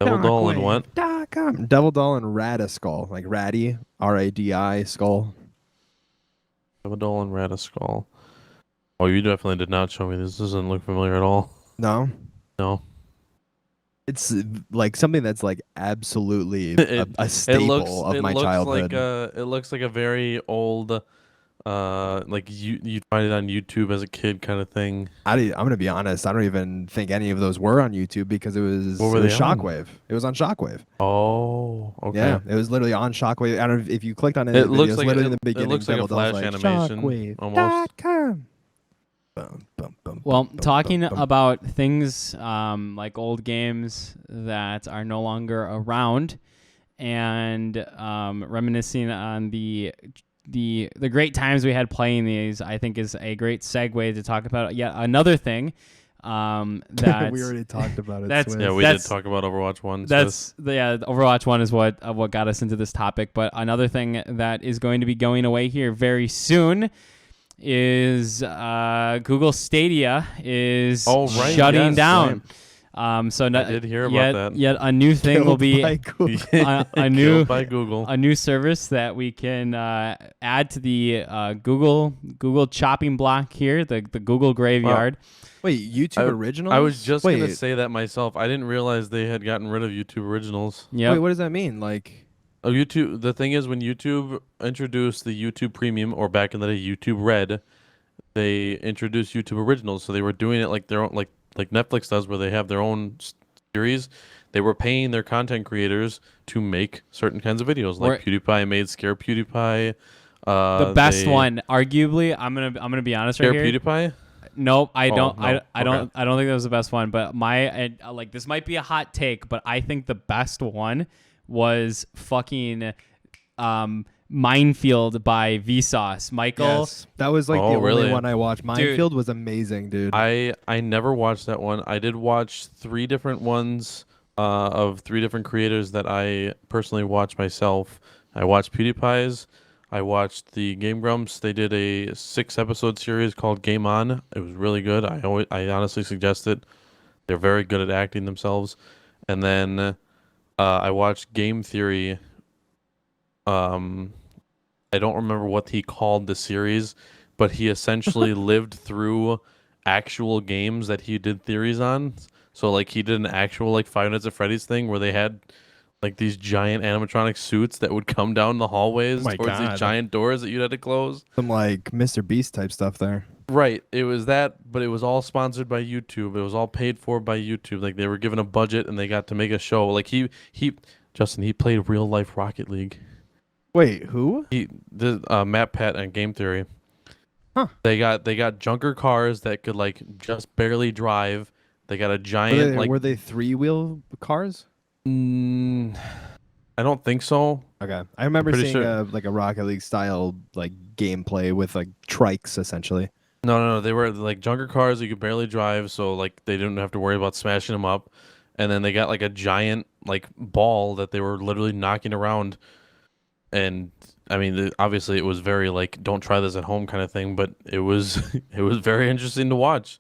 Devil Doll and what? Devil Doll and Radiskull, like Ratty, R-A-D-I, skull. Devil Doll and Radiskull. Oh, you definitely did not show me this. This doesn't look familiar at all. No, No. it's like something that's like absolutely a staple of my childhood. It looks like a very old, like you'd find it on YouTube as a kid kind of thing. I'm gonna be honest. I don't even think any of those were on YouTube because it was Shockwave. It was on Shockwave. Oh, okay. Yeah, it was literally on Shockwave. I don't know if you clicked on it. It looks videos, like literally it, in the beginning. it looks like a Devil Doll's Flash animation almost. Shockwave.com. Well, talking about things like old games that are no longer around, and reminiscing on the great times we had playing these, I think is a great segue to talk about yet another thing. That we already talked about it. We did talk about Overwatch 1. Overwatch 1 is what got us into this topic. But another thing that is going to be going away here very soon is Google Stadia is shutting down. Right. So I did hear about that. Yet a new thing will be by by Google. a new service that we can add to the Google chopping block here, the Google graveyard. Wait, YouTube Originals? I was just going to say that myself. I didn't realize they had gotten rid of YouTube Originals. Yeah. Wait, what does that mean? Like, YouTube. The thing is, when YouTube introduced the YouTube Premium, or back in the day, YouTube Red, they introduced YouTube Originals. So they were doing it like their own, like Netflix does, where they have their own series. They were paying their content creators to make certain kinds of videos, like PewDiePie made Scare PewDiePie. The best one, arguably. I'm gonna be honest right here. Scare PewDiePie. Nope, I don't. No. I don't think that was the best one. But this might be a hot take, but I think the best one was fucking Minefield by Vsauce. Michael, Yes, that was like the Oh, only really? one I watched. Minefield was amazing, dude. I never watched that one. I did watch 3 different ones of 3 different creators that I personally watched myself. I watched PewDiePie's. I watched the Game Grumps. They did a 6-episode series called Game On. It was really good. I honestly suggest it. They're very good at acting themselves. And then I watched Game Theory. I don't remember what he called the series, but he essentially lived through actual games that he did theories on. So like he did an actual like Five Nights at Freddy's thing where they had like these giant animatronic suits that would come down the hallways my towards God. these giant doors that you'd have to close. Some like Mr. Beast type stuff there. Right. It was that, but it was all sponsored by YouTube. It was all paid for by YouTube. Like they were given a budget and they got to make a show. Like Justin, he played real life Rocket League. Wait, who? He did Matt Pat and Game Theory. Huh. They got junker cars that could like just barely drive. They got a giant Were they 3-wheel cars? I don't think so. Okay, I remember Pretty seeing sure. like a Rocket League style like gameplay with like trikes essentially. No. They were like junker cars you could barely drive, so like they didn't have to worry about smashing them up. And then they got like a giant like ball that they were literally knocking around. And I mean, obviously it was very like don't try this at home kind of thing, but it was it was very interesting to watch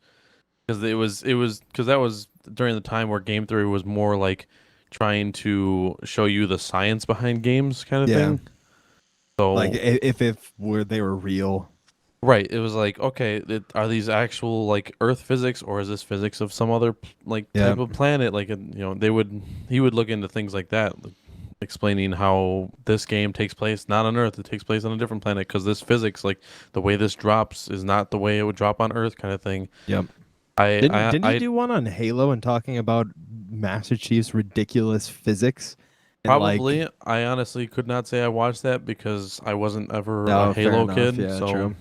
because that was during the time where Game Theory was more like trying to show you the science behind games kind of thing. So Like if they were real. right, it was like okay, are these actual like Earth physics or is this physics of some other like type of planet? Like he would look into things like that. Like, explaining how this game takes place not on Earth, it takes place on a different planet because this physics, like the way this drops is not the way it would drop on Earth kind of thing. Yep. Didn't you do one on Halo and talking about Master Chief's ridiculous physics? And, probably. I honestly could not say I watched that because I wasn't ever a fair Halo enough. kid. Yeah, so true.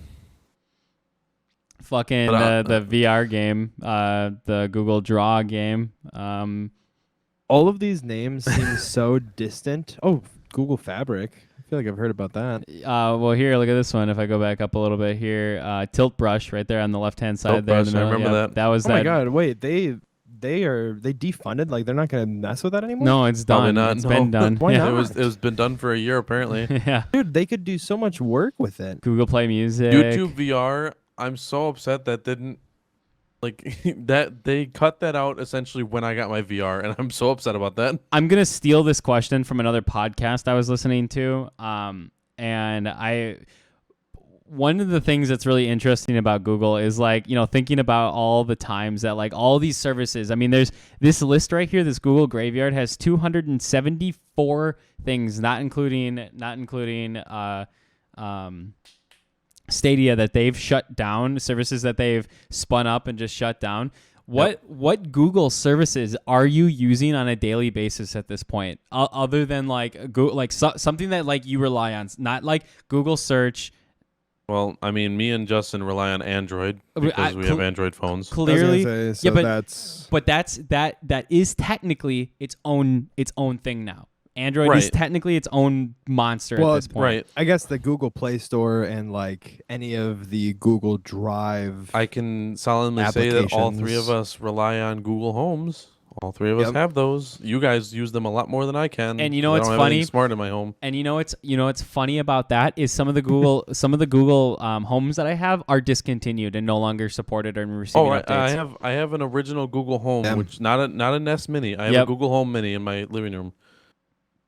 fucking the VR game, the Google Draw game. All of these names seem so distant. Oh, Google Fabric. I feel like I've heard about that. Well, here, look at this one. If I go back up a little bit here, Tilt Brush right there on the left-hand side. Tilt there in Brush, the I middle. remember Yep, that. That was Oh that. my God! Wait, they defunded? Like they're not gonna mess with that anymore? No, it's Probably done. not, It's no. been done. Why Yeah. not? It was been done for a year apparently. Yeah. Dude, they could do so much work with it. Google Play Music. YouTube VR, I'm so upset that didn't like that they cut that out essentially when I got my VR, and I'm so upset about that. I'm gonna steal this question from another podcast I was listening to. One of the things that's really interesting about Google is like, thinking about all the times that like all these services, I mean, there's this list right here, this Google Graveyard has 274 things, not including Stadia that they've shut down, services that they've spun up and just shut down. What Google services are you using on a daily basis at this point, other than like something that like you rely on, not like Google search? Well, I mean, me and Justin rely on Android because we have Android phones. Clearly, So but that is technically its own thing now. Android is Right. technically its own monster at this point. Right. I guess the Google Play Store and like any of the Google Drive. I can solemnly say that all 3 of Applications. us rely on Google Homes. All 3 of us Yep. have those. You guys use them a lot more than I can. And you know 'cause what's I don't have anything funny? smart in my home. And what's funny about that is some of the Google homes that I have are discontinued and no longer supported or receiving Oh, updates. I have an original Google Home, Yeah. which not a Nest Mini. I have Yep. a Google Home Mini in my living room.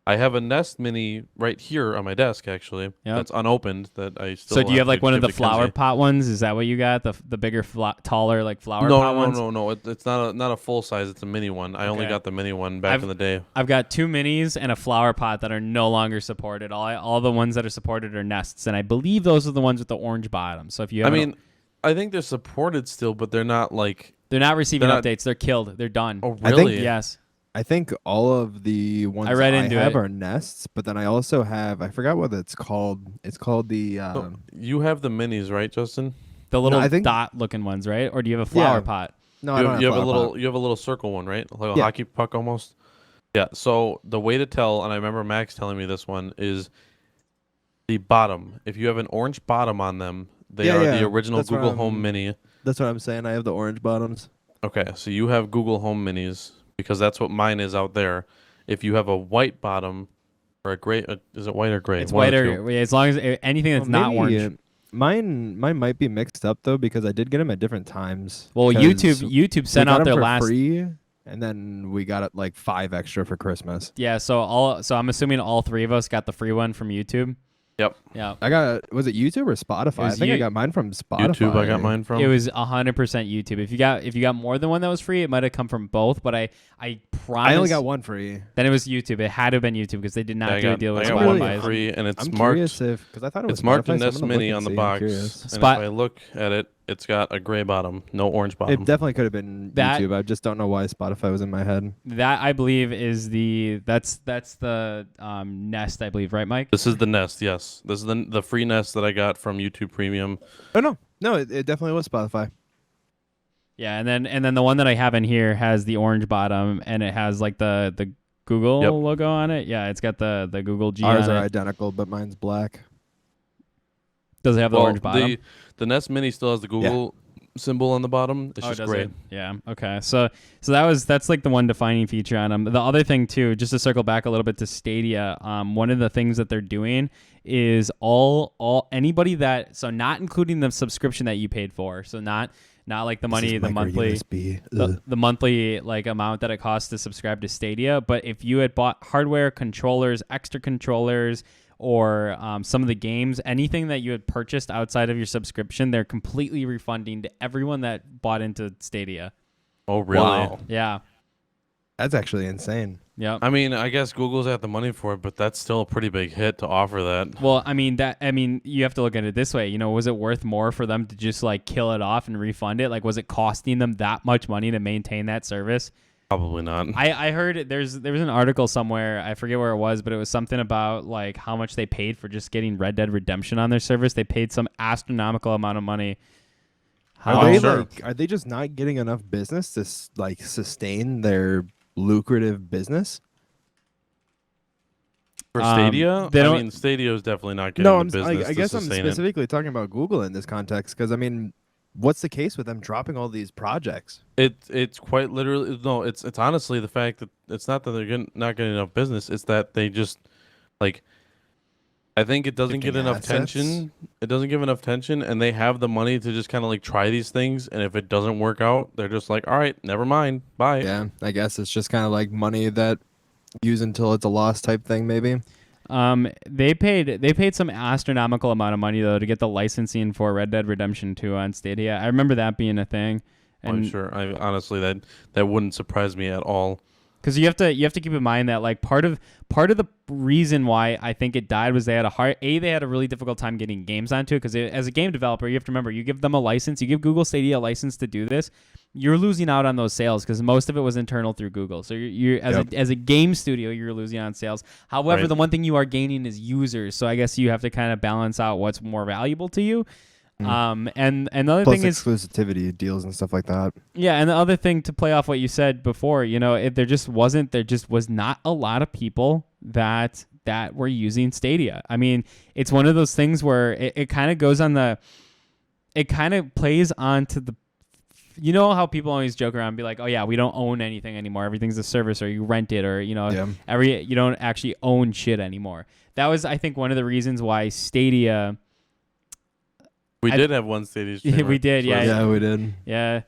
I have a Nest Mini right here on my desk, actually. Yep. That's unopened. That I still. So do you have like to one of give the to flower Kenzie. pot ones? Is that what you got? The bigger, taller like flower pot ones? No. It's not a full size. It's a mini one. I only Okay. got the mini one back in the day. I've got 2 minis and a flower pot that are no longer supported. All the ones that are supported are Nests, and I believe those are the ones with the orange bottom. So if you have, I think they're supported still, but they're not like. they're not receiving they're not- updates. They're killed. They're done. Oh, I think- really? Yes. I think all of the ones I read into have it. are Nests, but then I also have, I forgot what it's called. It's called the So you have the minis, right, Justin? The little I think- dot-looking ones, right? Or do you have a flower Yeah. pot? no, I don't You have a flower little. pot. You have a little circle one, right? Like a Yeah. hockey puck almost. Yeah, so the way to tell, and I remember Max telling me this one, is the bottom. If you have an orange bottom on them, they Yeah, are yeah. the original That's what Google Home I'm- Mini. That's what I'm saying. I have the orange bottoms. Okay, so you have Google Home Minis because that's what mine is out there. If you have a white bottom or a gray, is it white or gray? It's One white or or two. as long as anything that's not Maybe, orange. Mine might be mixed up though because I did get them at different times. Well, 'Cause YouTube we sent got out 'em their for last. free, and then we got it like 5 extra for Christmas. Yeah, so I'm assuming all three of us got the free one from YouTube. Yep. Yeah. Was it YouTube or Spotify? I was think I you- got mine from Spotify. YouTube, I got mine from. It was 100% YouTube. If you got more than one that was free, it might have come from both. But I promise. I only got one free. Then it was YouTube. It had to have been YouTube because they did not Yeah, do a deal with I got Spotify. one Spotify. for free, and it's I'm marked. curious because I thought it was It's marked Spotify, in so I'm Nest gonna Mini look on the and see. I'm box, curious. and Spot- if I look at it, it's got a gray bottom, no orange bottom. It definitely could have been That- YouTube. I just don't know why Spotify was in my head. That I believe is that's the Nest, I believe, right, Mike? This is the Nest, yes. This is the free Nest that I got from YouTube Premium. Oh no, it definitely was Spotify. Yeah, and then the one that I have in here has the orange bottom and it has like the Google Yep. logo on it. Yeah, it's got the Google G Ours on are it. identical, but mine's black. Does it have the Well, orange bottom? the Nest Mini still has the Google symbol on the bottom. It's just does gray. it? Yeah. Okay. So that's like the one defining feature on them. The other thing too, just to circle back a little bit to Stadia, one of the things that they're doing is all anybody that, so not including the subscription that you paid for, so not like the money, the monthly, the monthly like amount that it costs to subscribe to Stadia, but if you had bought hardware, controllers, extra controllers, or some of the games, anything that you had purchased outside of your subscription, they're completely refunding to everyone that bought into Stadia. Oh, really? Wow. Yeah. That's actually insane. Yep. I mean, I guess Google's got the money for it, but that's still a pretty big hit to offer that. Well, I mean, you have to look at it this way. You know, was it worth more for them to just like kill it off and refund it? Like, was it costing them that much money to maintain that service? Probably not. I heard there was an article somewhere, I forget where it was, but it was something about like how much they paid for just getting Red Dead Redemption on their service. They paid some astronomical amount of money. Sure. Are they just not getting enough business to like sustain their lucrative business? For Stadia? they I don't- mean, Stadia is definitely not getting No, the business I to guess I'm sustain specifically talking about Google in this context because I mean, what's the case with them dropping all these projects? It's quite literally no. It's honestly the fact that it's not that they're not getting enough business. It's that they just like. I think it doesn't get Shifting enough assets? tension. It doesn't give enough tension, and they have the money to just kind of like try these things. And if it doesn't work out, they're just like, all right, never mind, bye. Yeah, I guess it's just kind of like money that use until it's a loss type thing, maybe. They paid some astronomical amount of money though to get the licensing for Red Dead Redemption 2 on Stadia. I remember that being a thing. I'm And sure. I honestly that wouldn't surprise me at all. because you have to keep in mind that like part of the reason why I think it died was they had a really difficult time getting games onto it because as a game developer you have to remember you give them a license, you give Google Stadia a license to do this, you're losing out on those sales because most of it was internal through Google. So you're as a game studio you're losing on sales. However, Right. the one thing you are gaining is users. So I guess you have to kind of balance out what's more valuable to you. And the other Plus thing is exclusivity deals and stuff like that. yeah, and the other thing to play off what you said before, you know, there just was not a lot of people that were using Stadia. I mean, it's one of those things where it kind of goes on it kind of plays onto the, you know how people always joke around and be like, oh yeah, we don't own anything anymore. Everything's a service or you rent it or, you know, Yeah. you don't actually own shit anymore. That was, I think, one of the reasons why Stadia, We did have one Stadia streamer. we did, yeah. Yeah, we did. Yeah,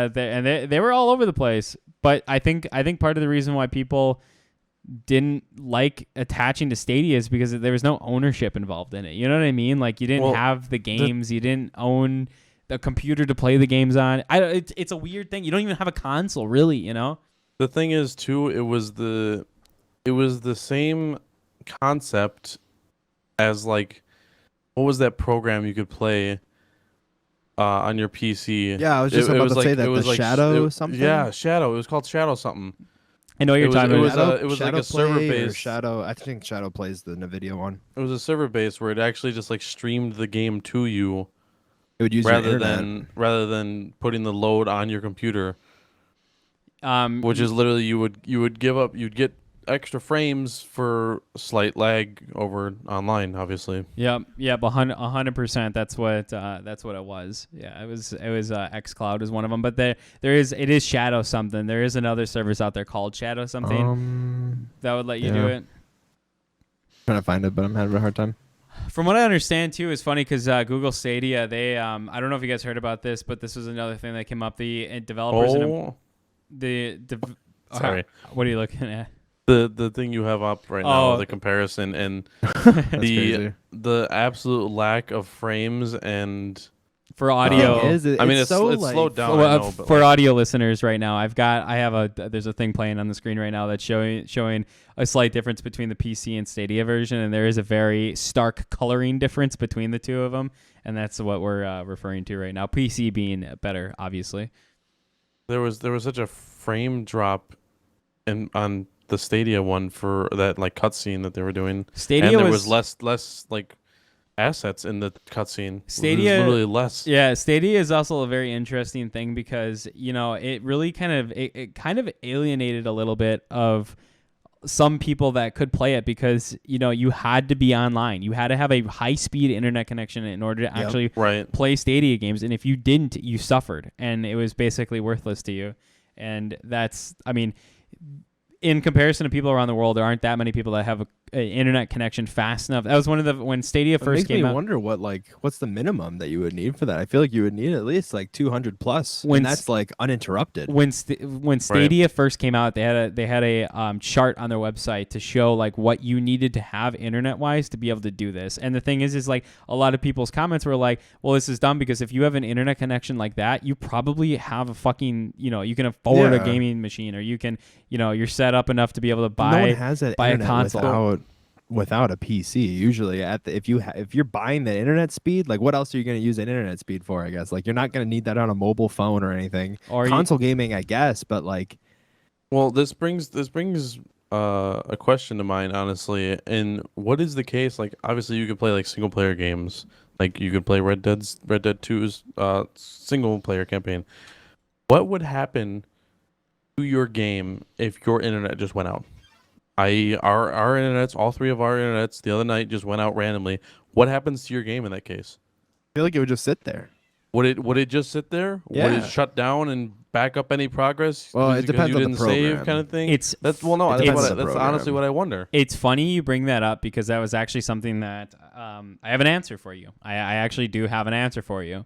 they were all over the place. But I think part of the reason why people didn't like attaching to Stadia is because there was no ownership involved in it. You know what I mean? Like you didn't have the games, you didn't own the computer to play the games on. It's a weird thing. You don't even have a console, really. You know. The thing is, too, it was the same concept as like, what was that program you could play on your PC? Yeah, I was just about to say that, the Shadow something? Yeah, Shadow. It was called Shadow something. I know what you're talking about. It was like Shadow a server Play or based. Shadow. I think Shadow plays the NVIDIA one. It was a server base where it actually just like streamed the game to you It would use your rather internet. than putting the load on your computer. Which is literally you'd get extra frames for slight lag over online, obviously. Yep, 100%. That's what it was. Yeah, it was xCloud is one of them, but it is Shadow something. There is another service out there called Shadow something that would let you do it. Trying to find it, but I'm having a hard time. From what I understand too, it's funny because Google Stadia, they I don't know if you guys heard about this, but this was another thing that came up. The developers Sorry. What are you looking at? The thing you have up right now, the comparison and the absolute lack of frames and for audio. it's slowed down. I know, for audio listeners right now, there's a thing playing on the screen right now that's showing a slight difference between the PC and Stadia version, and there is a very stark coloring difference between the two of them, and that's what we're referring to right now. PC being better, obviously. There was such a frame drop on the Stadia one for that like cutscene that they were doing. Stadia and there was less like assets in the cutscene. Stadia literally less. Yeah, Stadia is also a very interesting thing because it really kind of alienated a little bit of some people that could play it because you had to be online. You had to have a high-speed internet connection in order to actually play Stadia games, and if you didn't, you suffered, and it was basically worthless to you. And that's, in comparison to people around the world, there aren't that many people that have an internet connection fast enough. That was one of when Stadia first came out. It makes me wonder what's the minimum that you would need for that. I feel like you would need at least like 200 plus, and that's like uninterrupted. When Stadia first came out, they had a chart on their website to show like what you needed to have internet wise to be able to do this. And the thing is like a lot of people's comments were like, well, this is dumb because if you have an internet connection like that, you probably have a fucking you can afford a gaming machine, or you can you're set up enough to be able to buy no one has that buy a console without a PC. Usually if you're buying the internet speed, like what else are you going to use an internet speed for? I guess like you're not going to need that on a mobile phone or anything. Or console gaming, I guess, but like. Well, this brings a question to mind, honestly. And what is the case? Like, obviously, you could play like single player games. Like you could play Red Dead 2's single player campaign. What would happen to your game if your internet just went out? Our internets, all three of our internets, the other night just went out randomly. What happens to your game in that case? I feel like it would just sit there. Would it just sit there? Yeah. Would it shut down and back up any progress? Well, it depends on the didn't program. save kind of thing. That's honestly what I wonder. It's funny you bring that up because that was actually something that I have an answer for you. I actually do have an answer for you.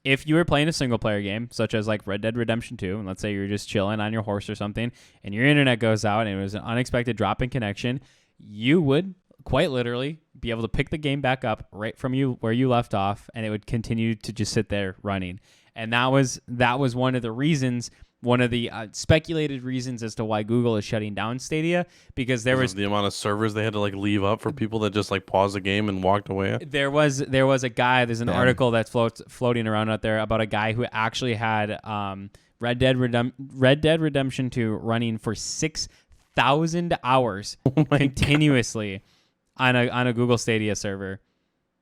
If you were playing a single player game, such as like Red Dead Redemption 2, and let's say you're just chilling on your horse or something, and your internet goes out and it was an unexpected drop in connection, you would quite literally be able to pick the game back up right from where you left off, and it would continue to just sit there running. And that was one of the reasons, one of the speculated reasons as to why Google is shutting down Stadia, because there was the amount of servers they had to like leave up for people that just like paused the game and walked away. There was a guy. There's an article that's floating around out there about a guy who actually had Red Dead Redemption 2 running for 6,000 hours continuously on a Google Stadia server.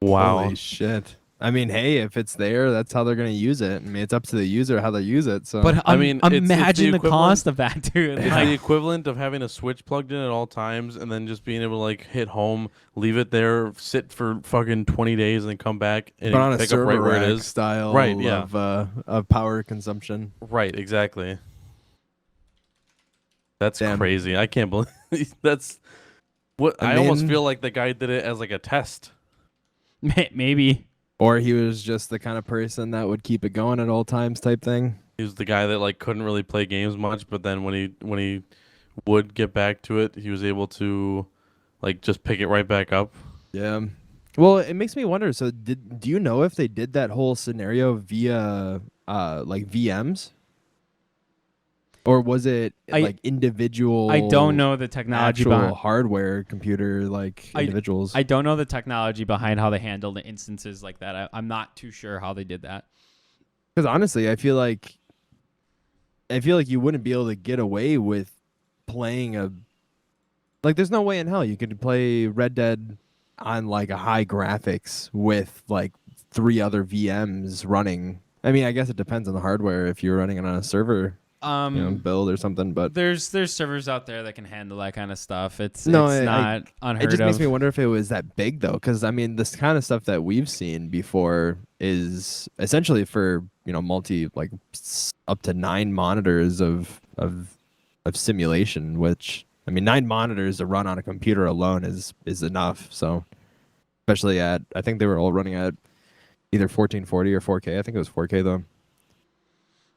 Wow. Holy shit. I mean, hey, if it's there, that's how they're going to use it. I mean, it's up to the user how they use it. So, but imagine the cost of that, dude. It's the equivalent of having a switch plugged in at all times and then just being able to like hit home, leave it there, sit for fucking 20 days, and then come back and but on a pick server up right where it rack is. style of power consumption. Right, exactly. That's crazy. I can't believe that's what I almost feel like the guy did it as like a test. Maybe. Or he was just the kind of person that would keep it going at all times type thing. He was the guy that like couldn't really play games much, but then when he would get back to it, he was able to like just pick it right back up. Yeah. Well, it makes me wonder. So do you know if they did that whole scenario via like VMs? Or was it like individual? I don't know the technology behind hardware computer individuals. I don't know the technology behind how they handled the instances like that. I'm not too sure how they did that. Because honestly, I feel like you wouldn't be able to get away with playing there's no way in hell you could play Red Dead on like a high graphics with like 3 other VMs running. I mean, I guess it depends on the hardware if you're running it on a server build or something. But there's servers out there that can handle that kind of stuff. It's No, not unheard it just of. makes me wonder if it was that big though, because I mean, this kind of stuff that we've seen before is essentially for multi like up to 9 monitors of simulation, which I mean 9 monitors to run on a computer alone is enough. So especially I think they were all running at either 1440 or 4K. I think it was 4K though.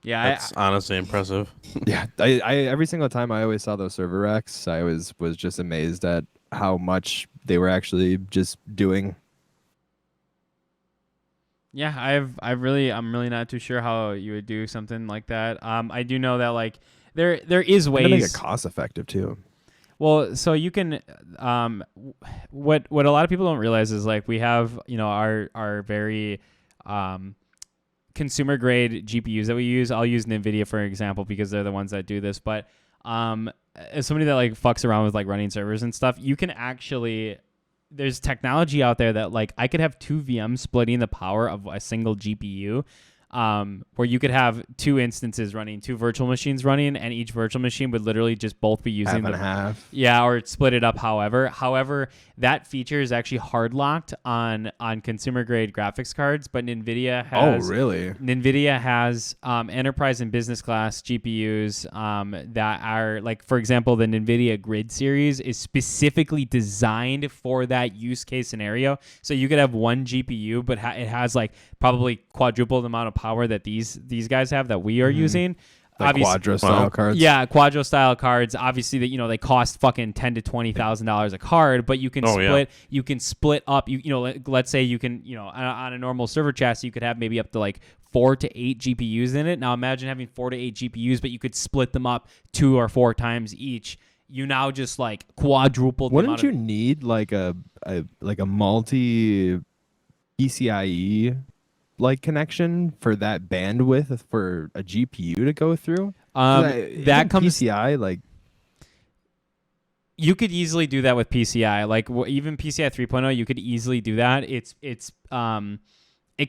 Yeah, That's honestly impressive. Yeah, I every single time I always saw those server racks, I was just amazed at how much they were actually just doing. Yeah, I'm really not too sure how you would do something like that. I do know that like there is ways To make it cost effective too. Well, so you can what a lot of people don't realize is like we have, our very consumer grade GPUs that we use. I'll use NVIDIA for example because they're the ones that do this, but as somebody that like fucks around with like running servers and stuff, you can actually there's technology out there that like I could have 2 VMs splitting the power of a single GPU, where you could have 2 instances running, 2 virtual machines running, and each virtual machine would literally just both be using Half and half. Yeah, or split it up. However, that feature is actually hard locked on consumer grade graphics cards, but NVIDIA has. Oh, really? NVIDIA has enterprise and business class GPUs that are like, for example, the NVIDIA Grid series is specifically designed for that use case scenario. So you could have one GPU, but it has like probably quadruple the amount of power that these guys have that we are using. Like Quadro style cards. Yeah, Quadro style cards. Obviously, that they cost fucking $10,000 to $20,000 a card, but you can split. Yeah. You can split up. Let's say you can on a normal server chassis, you could have maybe up to like 4 to 8 GPUs in it. Now imagine having 4 to 8 GPUs, but you could split them up 2 or 4 times each. You now just like quadruple. Wouldn't you need like a multi PCIe like connection for that bandwidth for a GPU to go through? That comes PCI like. You could easily do that with PCI, like even PCI 3.0. You could easily do that. It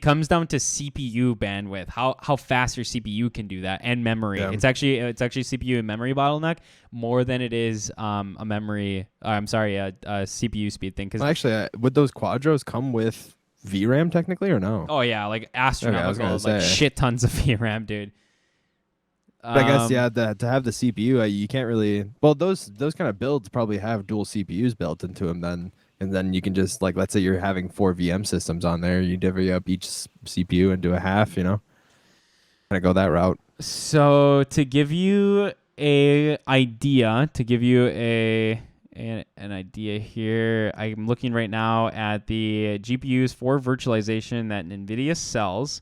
comes down to CPU bandwidth, how fast your CPU can do that, and memory. Yeah. It's actually CPU and memory bottleneck more than it is a CPU speed thing. Because actually, would those Quadros come with VRAM technically or no? Oh yeah, like astronomical, like shit tons of VRAM, dude. I guess to have the CPU, you can't really. Well, those kind of builds probably have dual CPUs built into them then, and then you can just like, let's say you're having 4 VM systems on there, you divvy up each CPU into a half, kind of go that route. So to give you an idea here, I'm looking right now at the GPUs for virtualization that NVIDIA sells.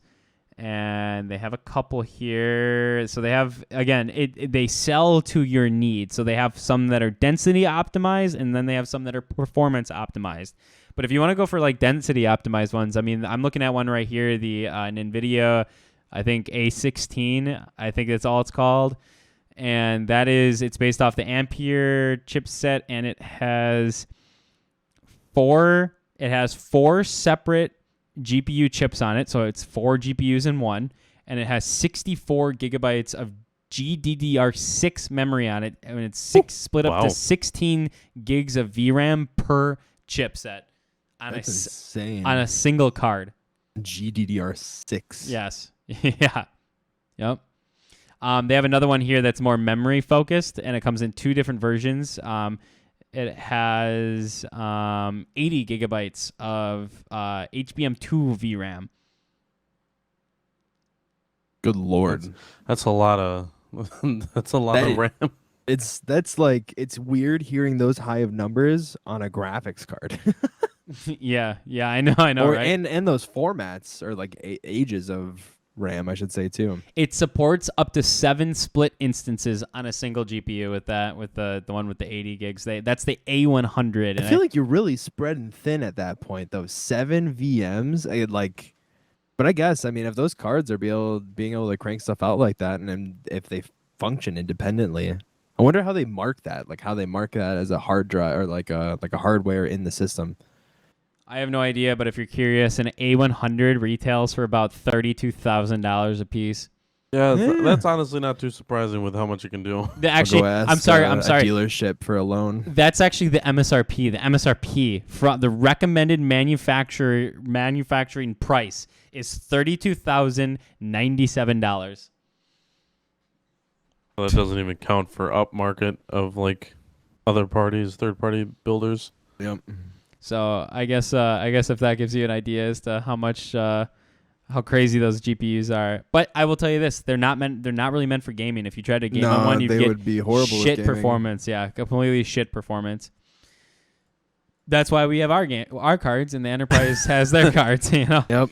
And they have a couple here. So they have, again, they sell to your needs. So they have some that are density optimized, and then they have some that are performance optimized. But if you want to go for like density optimized ones, I mean, I'm looking at one right here, the NVIDIA, I think A16, I think that's all it's called. And it's based off the Ampere chipset, and it has 4 separate GPU chips on it, so it's 4 GPUs in one, and it has 64 gigabytes of GDDR6 memory on it, and it's split up to 16 gigs of VRAM per chipset That's insane. On a single card. GDDR6. Yes. Yeah. Yep. They have another one here that's more memory focused, and it comes in 2 different versions. It has 80 gigabytes of HBM2 VRAM. Good Lord. That's a lot of of RAM. It's weird hearing those high of numbers on a graphics card. Yeah, I know, right? And those formats are like ages of RAM, I should say too. It supports up to 7 split instances on a single GPU with the one with the 80 gigs. That's the A100. I feel like you're really spreading thin at that point though. 7 VMs, but I guess if those cards are being able to crank stuff out like that, and then if they function independently, I wonder how they mark that. Like how they mark that as a hard drive or like a hardware in the system. I have no idea, but if you're curious, an A100 retails for about $32,000 a piece. Yeah, Yeah. that's honestly not too surprising with how much it can do. Actually, I'm sorry. A dealership for a loan. That's actually the MSRP. The MSRP from the recommended manufacturing price is $32,097. Well, that doesn't even count for upmarket of like other parties, third-party builders. Yep. So I guess if that gives you an idea as to how much how crazy those GPUs are. But I will tell you this: they're not really meant for gaming. If you tried to game on one, you'd they get would be horrible with shit gaming. performance. Yeah, completely shit performance. That's why we have our cards, and the Enterprise has their cards. You know. Yep.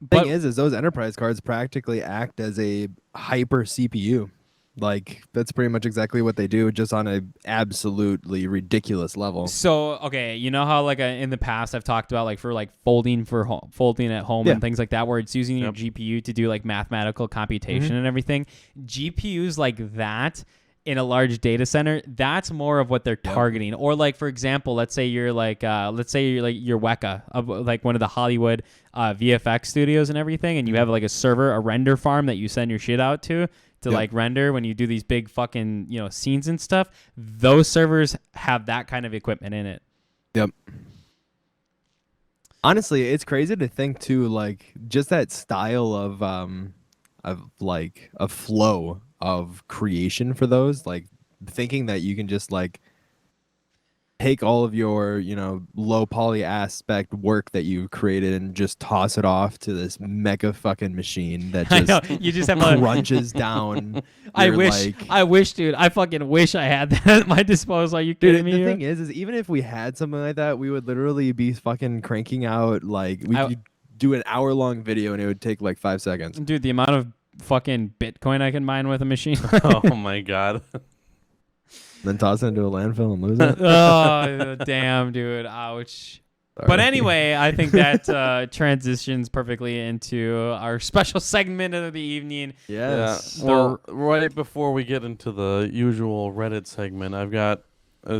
But Thing is those enterprise cards practically act as a hyper CPU. Like that's pretty much exactly what they do, just on a absolutely ridiculous level. so okay, you know how like in the past I've talked about like for like folding at home Yeah. and things like that, where it's using your GPU to do like mathematical computation and everything. GPUs like that in a large data center, that's more of what they're targeting. Or like for example, let's say you're your Weka of like one of the Hollywood VFX studios and everything, and you have like a render farm that you send your shit out to like render when you do these big fucking scenes and stuff. Those servers have that kind of equipment in it. Yep. Honestly, it's crazy to think too, like just that style of like a flow of creation for those, like thinking that you can just like take all of your, low poly aspect work that you created and just toss it off to this mega fucking machine that I know, just you just have crunches down. I your, wish, dude. I fucking wish I had that at my disposal. Are you Dude, kidding me? the thing is even if we had something like that, we would literally be fucking cranking out like we could do an hour-long video and it would take like 5 seconds. Dude, the amount of fucking Bitcoin I can mine with a machine. Oh my god. Then toss it into a landfill and lose it. Oh, damn, dude. Ouch. Sorry. But anyway, I think that transitions perfectly into our special segment of the evening. Yes. Yeah. Well, right before we get into the usual Reddit segment, I've got,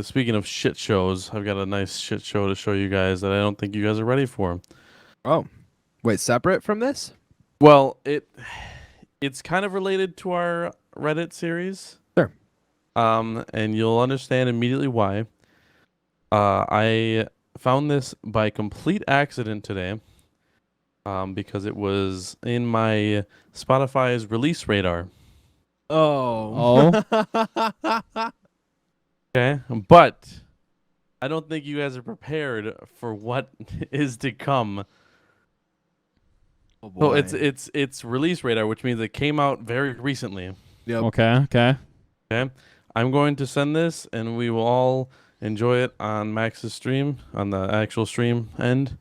speaking of shit shows, I've got a nice shit show to show you guys that I don't think you guys are ready for. Oh, wait, separate from this? Well, it's kind of related to our Reddit series. Sure. And you'll understand immediately why. I found this by complete accident today, because it was in my Spotify's release radar. Oh. Okay, but I don't think you guys are prepared for what is to come. Oh, So boy. it's release radar, which means it came out very recently. Yep. Okay. Okay, I'm going to send this, and we will all enjoy it on Max's stream, on the actual stream end.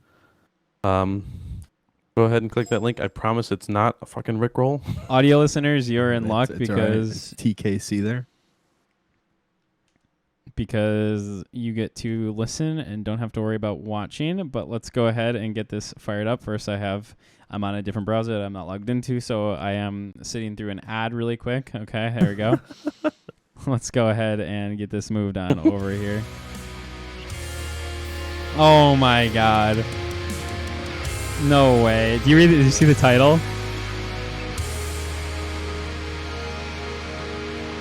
Go ahead and click that link. I promise it's not a fucking Rickroll. Audio listeners, you're in luck It's all right. because It's TKC there. you get to listen and don't have to worry about watching. But let's go ahead and get this fired up. First, I'm on a different browser that I'm not logged into, so I am sitting through an ad really quick. Okay, there we go. Let's go ahead and get this moved on over here. Oh my god. No way. Did you see the title?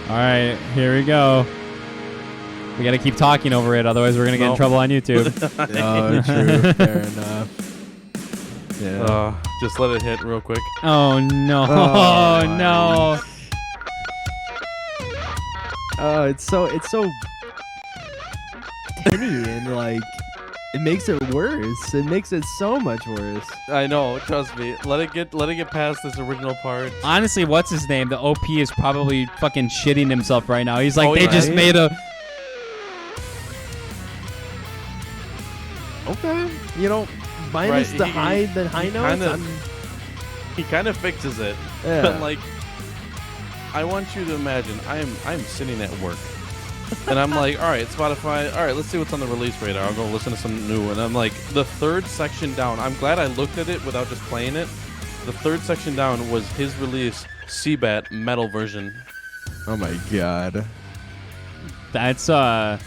Alright, here we go. We gotta keep talking over it, otherwise we're gonna get in trouble on YouTube. Oh, true. Fair enough. Yeah. Just let it hit real quick. Oh no. Oh, Oh no. Oh, it's so tinny and like it makes it worse. It makes it so much worse. I know, trust me. Let it get past this original part. Honestly, what's his name? The OP is probably fucking shitting himself right now. He's like, Oh, they yeah. just made a... Okay. Minus Right, the he high notes. He kind of fixes it. Yeah. But like, I want you to imagine I'm sitting at work, and I'm like, all right, Spotify, all right, let's see what's on the release radar. I'll go listen to some new, and I'm like, the third section down. I'm glad I looked at it without just playing it. The third section down was his release CBAT metal version. Oh my god. That's That's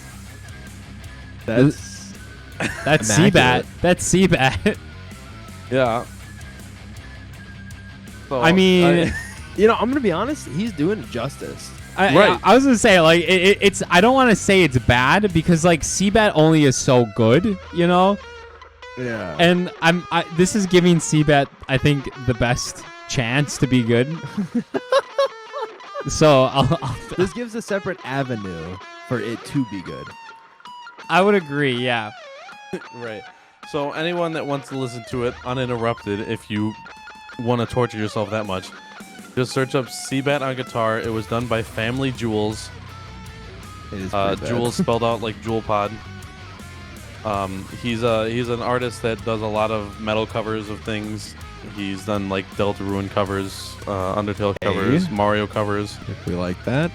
CBAT. immaculate. That's CBAT. Yeah. So, I mean, You know, I'm gonna be honest. He's doing it justice. Right. I was gonna say like it's. I don't want to say it's bad because like CBAT only is so good, you know. Yeah. And this is giving CBAT, I think, the best chance to be good. So This gives a separate avenue for it to be good. I would agree. Yeah. right. So anyone that wants to listen to it uninterrupted, if you want to torture yourself that much, just search up CBAT on guitar. It was done by Family Jewels. It is pretty bad. Jewels spelled out like Jewel Pod. He's an artist that does a lot of metal covers of things. He's done like Deltarune covers, Undertale covers, Mario covers. If we like that.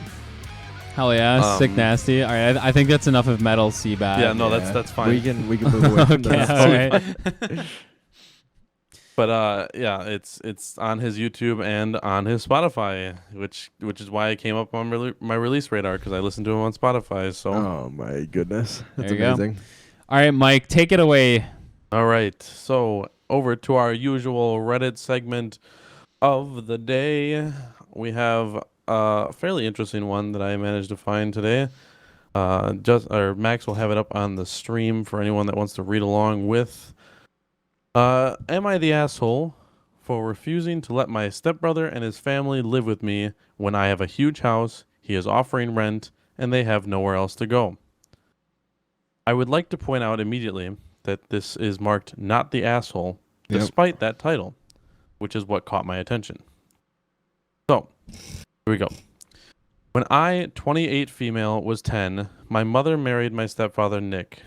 Hell yeah, sick nasty. All right, I think that's enough of metal CBAT. Yeah, no, that's fine. We can move away from Okay, that. all right. But yeah, it's on his YouTube and on his Spotify, which is why I came up on my release radar, because I listened to him on Spotify. So Oh my goodness, that's There you go. amazing. All right, Mike, take it away. all right, so over to our usual Reddit segment of the day. We have a fairly interesting one that I managed to find today. Max will have it up on the stream for anyone that wants to read along with. Am I the asshole for refusing to let my stepbrother and his family live with me when I have a huge house, he is offering rent, and they have nowhere else to go? I would like to point out immediately that this is marked not the asshole, Yep. despite that title, which is what caught my attention. So, here we go. When I, 28 female, was 10, my mother married my stepfather, Nick.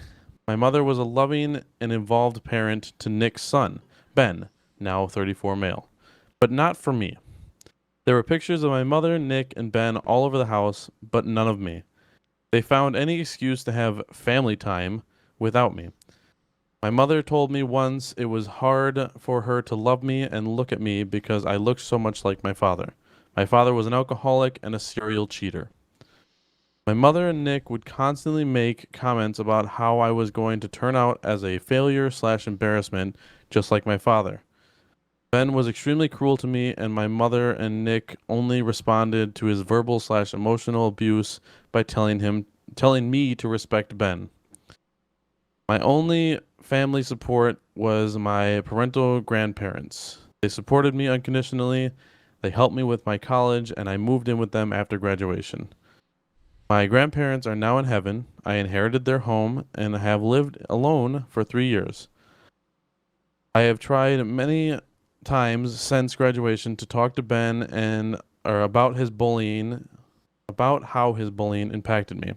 My mother was a loving and involved parent to Nick's son, Ben, now 34 male, but not for me. There were pictures of my mother, Nick, and Ben all over the house, but none of me. They found any excuse to have family time without me. My mother told me once it was hard for her to love me and look at me because I looked so much like my father. My father was an alcoholic and a serial cheater. My mother and Nick would constantly make comments about how I was going to turn out as a failure/embarrassment, just like my father. Ben was extremely cruel to me, and my mother and Nick only responded to his verbal/emotional abuse by telling me to respect Ben. My only family support was my parental grandparents. They supported me unconditionally. They helped me with my college, and I moved in with them after graduation. My grandparents are now in heaven. I inherited their home and have lived alone for 3 years. I have tried many times since graduation to talk to Ben about how his bullying impacted me.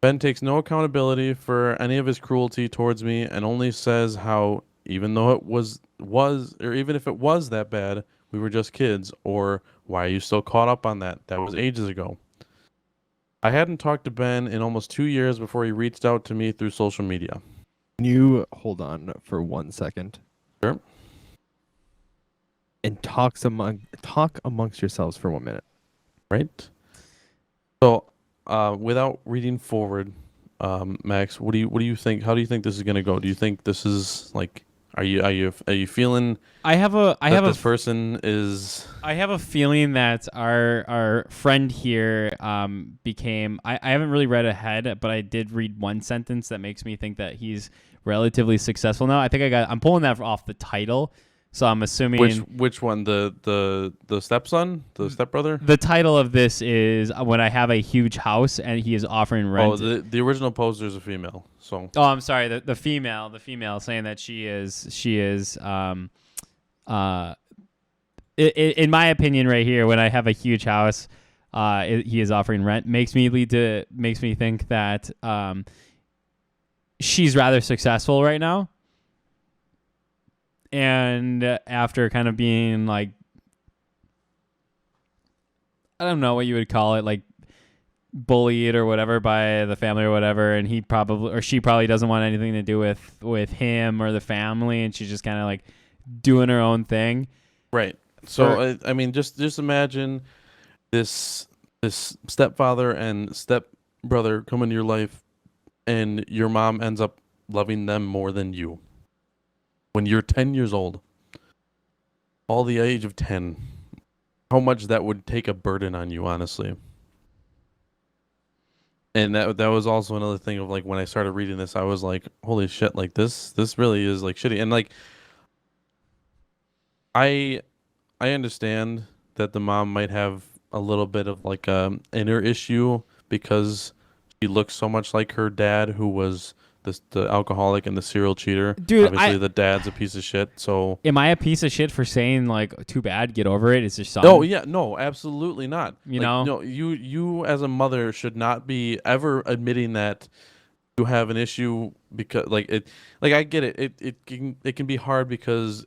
Ben takes no accountability for any of his cruelty towards me and only says how even though it was or even if it was that bad, we were just kids, or why are you still caught up on that? That was ages ago. I hadn't talked to Ben in almost 2 years before he reached out to me through social media. Can you hold on for 1 second? Sure. And talk amongst yourselves for 1 minute. Right? So, without reading forward, Max, what do you think? How do you think this is going to go? Do you think this is like, are you feeling this person is? I have a feeling that our friend here became. I haven't really read ahead, but I did read one sentence that makes me think that he's relatively successful now. I'm pulling that off the title. So I'm assuming Which one? The stepson, the stepbrother. the title of this is when I have a huge house and he is offering rent. Oh, the original poster is a female. So Oh, I'm sorry. The female saying that she is in my opinion right here, when I have a huge house, he is offering rent, makes me think that she's rather successful right now. And after kind of being like, I don't know what you would call it, like bullied or whatever by the family or whatever, and she probably doesn't want anything to do with him or the family, and she's just kind of like doing her own thing. right. So I mean, just imagine this stepfather and stepbrother come into your life, and your mom ends up loving them more than you when you're 10 years old. all the age of 10, how much that would take a burden on you, honestly. And that was also another thing of like when I started reading this, I was like, holy shit, like this really is like shitty. And like I understand that the mom might have a little bit of like inner issue because she looks so much like her dad, who was the alcoholic and the serial cheater. Dude, obviously the dad's a piece of shit. So Am I a piece of shit for saying like too bad, get over it? It's your son. no, yeah, no, absolutely not. You Like, know? no, you as a mother should not be ever admitting that you have an issue because like I get it. It can be hard because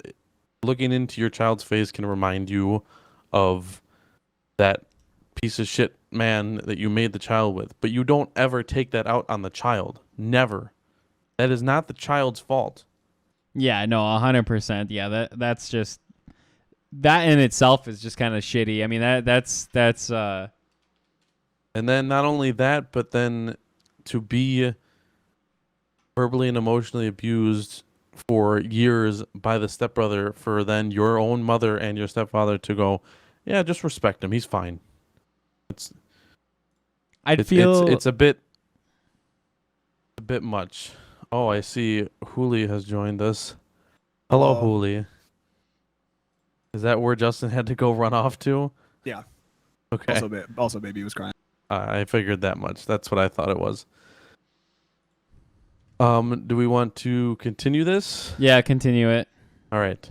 looking into your child's face can remind you of that piece of shit man that you made the child with. But you don't ever take that out on the child. Never. That is not the child's fault. Yeah, no, 100%. Yeah, that's just that in itself is just kind of shitty. I mean, that's And then not only that, but then to be verbally and emotionally abused for years by the stepbrother, for then your own mother and your stepfather to go, yeah, just respect him. He's fine. It's a bit much. Oh, I see Hooli has joined us. Hello, Hooli. Is that where Justin had to go run off to? Yeah. Okay. Also, baby was crying. I figured that much. That's what I thought it was. Do we want to continue this? yeah, continue it. All right.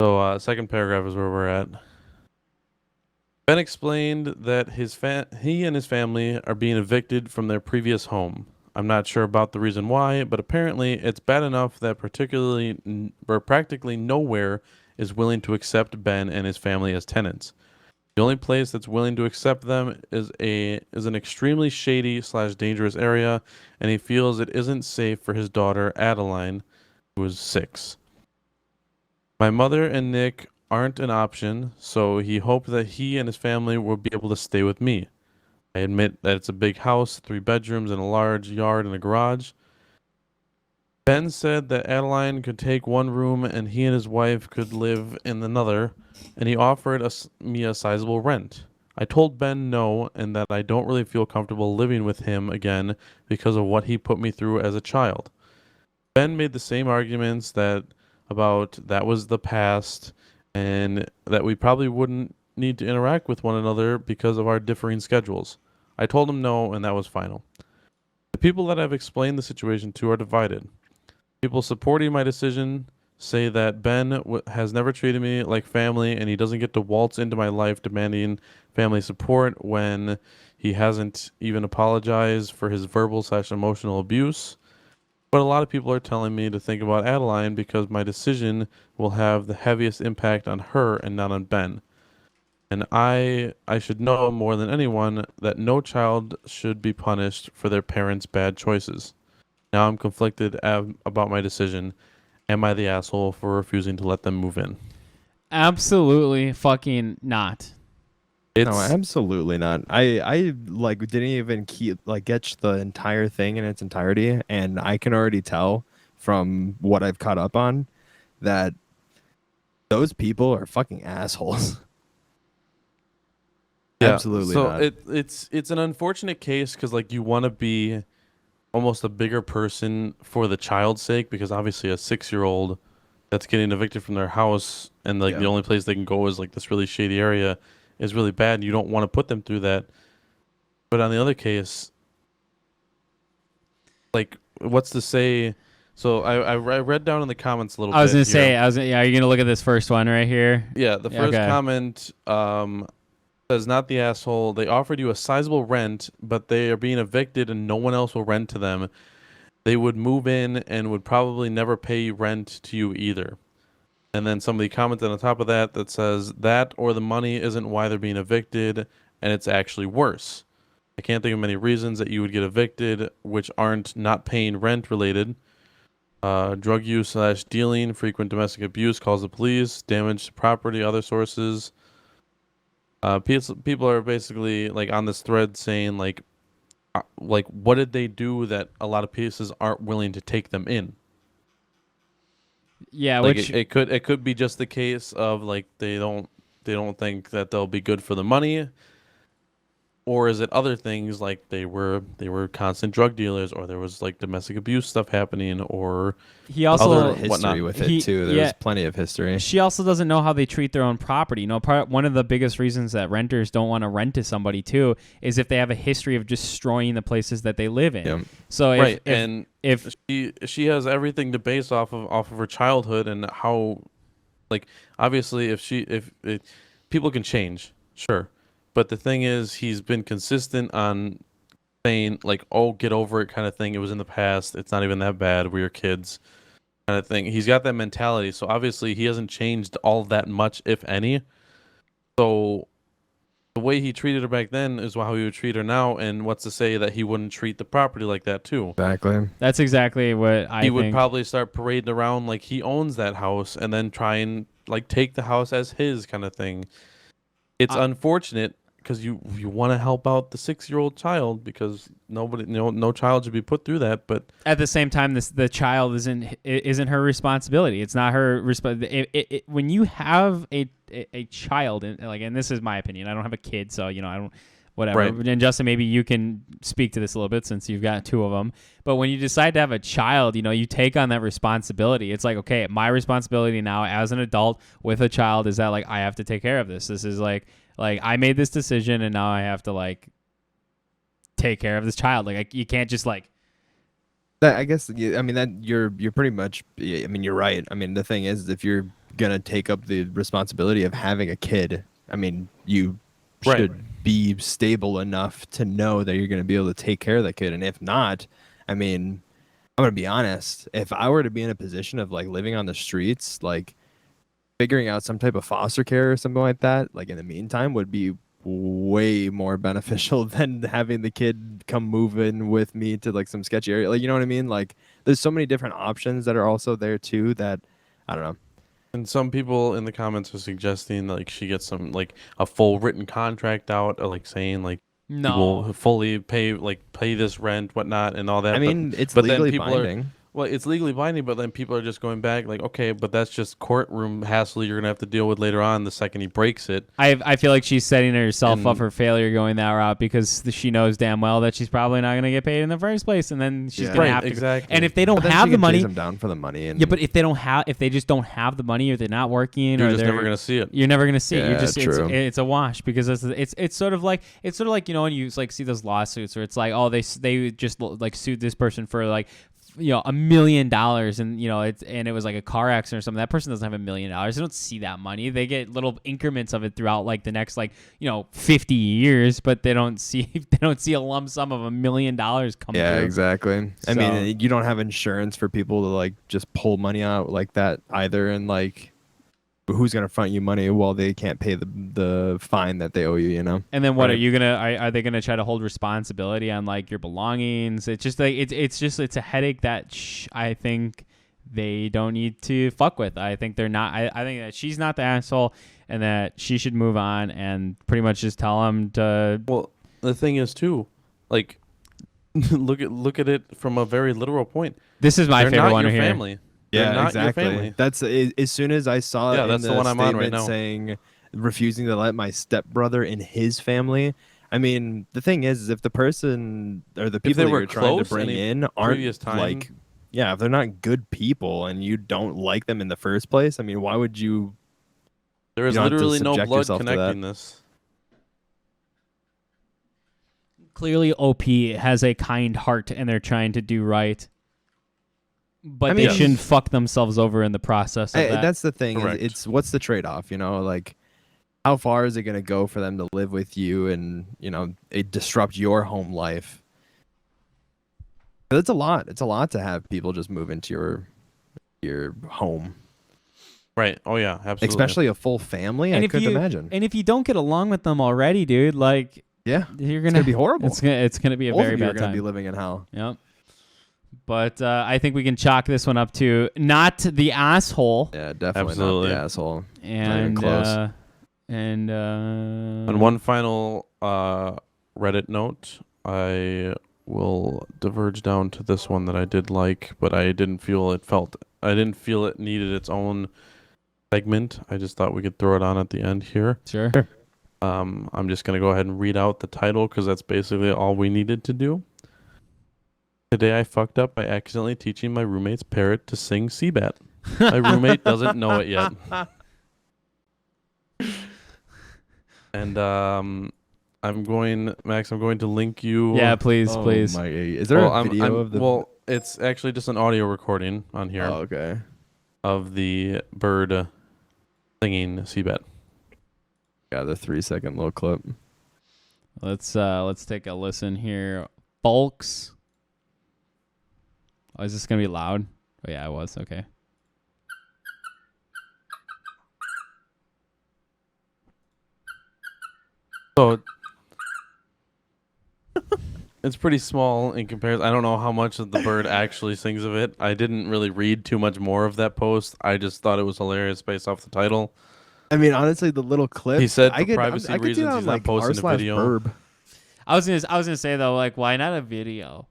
So, second paragraph is where we're at. Ben explained that he and his family are being evicted from their previous home. I'm not sure about the reason why, but apparently it's bad enough that practically nowhere is willing to accept Ben and his family as tenants. The only place that's willing to accept them is an extremely shady / dangerous area, and he feels it isn't safe for his daughter Adeline, who is 6. My mother and Nick aren't an option, so he hoped that he and his family would be able to stay with me. I admit that it's a big house, 3 bedrooms and a large yard and a garage. Ben said that Adeline could take one room and he and his wife could live in another, and he offered me a sizable rent. I told Ben no, and that I don't really feel comfortable living with him again because of what he put me through as a child. Ben made the same arguments that was the past, and that we probably wouldn't need to interact with one another because of our differing schedules. I told him no, and that was final. The people that I've explained the situation to are divided. People supporting my decision say that Ben has never treated me like family, and he doesn't get to waltz into my life demanding family support when he hasn't even apologized for his verbal / emotional abuse. But a lot of people are telling me to think about Adeline because my decision will have the heaviest impact on her and not on Ben. And I should know more than anyone that no child should be punished for their parents' bad choices. Now I'm conflicted about my decision. Am I the asshole for refusing to let them move in? Absolutely fucking not. No, absolutely not. I like didn't even get the entire thing in its entirety, and I can already tell from what I've caught up on that those people are fucking assholes. Yeah, Absolutely so not. it's an unfortunate case because like you want to be almost a bigger person for the child's sake, because obviously a 6-year-old that's getting evicted from their house and like the only place they can go is like this really shady area is really bad, and you don't want to put them through that. But on the other case, like, what's to say? So I read down in the comments a little bit. I was gonna say, are you gonna look at this first one right here? Yeah, the first comment says, not the asshole. They offered you a sizable rent, but they are being evicted and no one else will rent to them. They would move in and would probably never pay rent to you either. And then somebody commented on top of that says that or the money isn't why they're being evicted, and it's actually worse. I can't think of many reasons that you would get evicted which aren't not paying rent related. Drug use / dealing, frequent domestic abuse, calls the police, damage to property, other sources. People are basically like on this thread saying like what did they do that a lot of places aren't willing to take them in? Yeah, Like which it could be just the case of like they don't think that they'll be good for the money, or is it other things like they were constant drug dealers, or there was like domestic abuse stuff happening, or he Also, also history whatnot. with it He- too. There's yeah. plenty of history. she also doesn't know how they treat their own property. You know, one of the biggest reasons that renters don't want to rent to somebody too is if they have a history of destroying the places that they live in. Yep. So if, right, if, and if she has everything to base off of her childhood and how, like, obviously if people can change, sure, but the thing is he's been consistent on saying like, oh, get over it kind of thing. It was in the past. It's not even that bad. We were kids kind of thing. He's got that mentality. So obviously he hasn't changed all that much, if any. So the way he treated her back then is how he would treat her now. And what's to say that he wouldn't treat the property like that too? Exactly. that's exactly what I He think. would probably start parading around like he owns that house and then try and like take the house as his kind of thing. It's unfortunate because you want to help out the 6-year-old child, because no child should be put through that. But At the same time, the child isn't her responsibility. It's not her responsibility. When you have a child, and this is my opinion. I don't have a kid, so I don't. Whatever. Right. And Justin, maybe you can speak to this a little bit since you've got 2 of them. But when you decide to have a child, you take on that responsibility. It's like, okay, my responsibility now as an adult with a child is that like I have to take care of this. This is like I made this decision and now I have to like take care of this child. Like you can't just like. I guess that you're pretty much. I mean, you're right. I mean, the thing is, if you're gonna take up the responsibility of having a kid, I mean, you should be stable enough to know that you're going to be able to take care of that kid. And if not, I mean, I'm going to be honest. If I were to be in a position of like living on the streets, like figuring out some type of foster care or something like that, like in the meantime, would be way more beneficial than having the kid come move in with me to like some sketchy area. Like, you know what I mean? Like there's so many different options that are also there too that I don't know. And some people in the comments are suggesting like she gets some like a full written contract out, or like saying like No. you will fully pay this rent, whatnot, and all that. I mean, it's but then legally people binding. Well, it's legally binding, but then people are just going back like, okay, but that's just courtroom hassle you're gonna have to deal with later on the second he breaks it. I feel like she's setting herself up And- for failure going that route because she knows damn well that she's probably not going to get paid in the first place, and then she's Yeah. going to Right, have to. exactly. And if they don't But then have she the can money, chase them down for the money. And yeah, but if they just don't have the money, or they're not working, You're or just they're never gonna see it. You're never gonna see it. You're Yeah, just true. it's a wash because it's sort of like when you like see those lawsuits where it's like, oh, they just like sued this person for like $1 million, and it was like a car accident or something. That person doesn't have $1 million. They don't see that money. They get little increments of it throughout like the next 50 years, but they don't see a lump sum of $1 million come yeah, through. exactly. I So- mean, you don't have insurance for people to like just pull money out like that either, and like who's gonna front you money while they can't pay the fine that they owe you? And then what Right. are you gonna? Are they gonna try to hold responsibility on like your belongings? It's just like it's a headache that I think they don't need to fuck with. I think they're not. I think that she's not the asshole, and that she should move on and pretty much just tell him to. Well, the thing is too, like look at it from a very literal point. This is my They're favorite not one your here. family. They're Yeah, not exactly. your family. That's as soon as I saw Yeah, in that's the one I'm on right statement now. saying refusing to let my stepbrother in his family. I mean, the thing is if the person or the If people they that were you're trying to close bring any in aren't previous time- like, yeah, if they're not good people and you don't like them in the first place, I mean, why would you? There is You don't have to literally no subject blood yourself to that. connecting this. Clearly, OP has a kind heart, and they're trying to do right. But I they mean- shouldn't fuck themselves over in the process of that. That's the thing. Correct. It's what's the trade-off? Like, how far is it going to go for them to live with you and it disrupt your home life? It's a lot. It's a lot to have people just move into your home, Right. Oh yeah, absolutely. especially a full family. And I if couldn't you- imagine. And if you don't get along with them already, dude, like Yeah, you're it's gonna be horrible. It's gonna be a Both very of you are bad gonna time. be living in hell. Yep. But I think we can chalk this one up to not the asshole, Yeah, definitely Absolutely. not the asshole. and close. On one final Reddit note, I will diverge down to this one that I did like, but I didn't feel it felt didn't feel it needed its own segment. I just thought we could throw it on at the end here. Sure. I'm just gonna go ahead and read out the title because that's basically all we needed to do. Today I fucked up by accidentally teaching my roommate's parrot to sing Seabat. My roommate doesn't know it yet. And I'm going to link you. Yeah, please, Oh please. my, is there a video of the? Well, it's actually just an audio recording on here Oh, okay. of the bird singing Seabat. Yeah, the 3-second little clip. Let's take a listen here, folks. Oh, is this gonna be loud? Oh yeah, it was. Okay. So it's pretty small in comparison. I don't know how much of the bird actually sings of it. I didn't really read too much more of that post. I just thought it was hilarious based off the title. I mean, honestly, the little clip. He said I for privacy I could do reasons that on, he's not like, posting a video. r/verb. I was gonna say though, like, why not a video?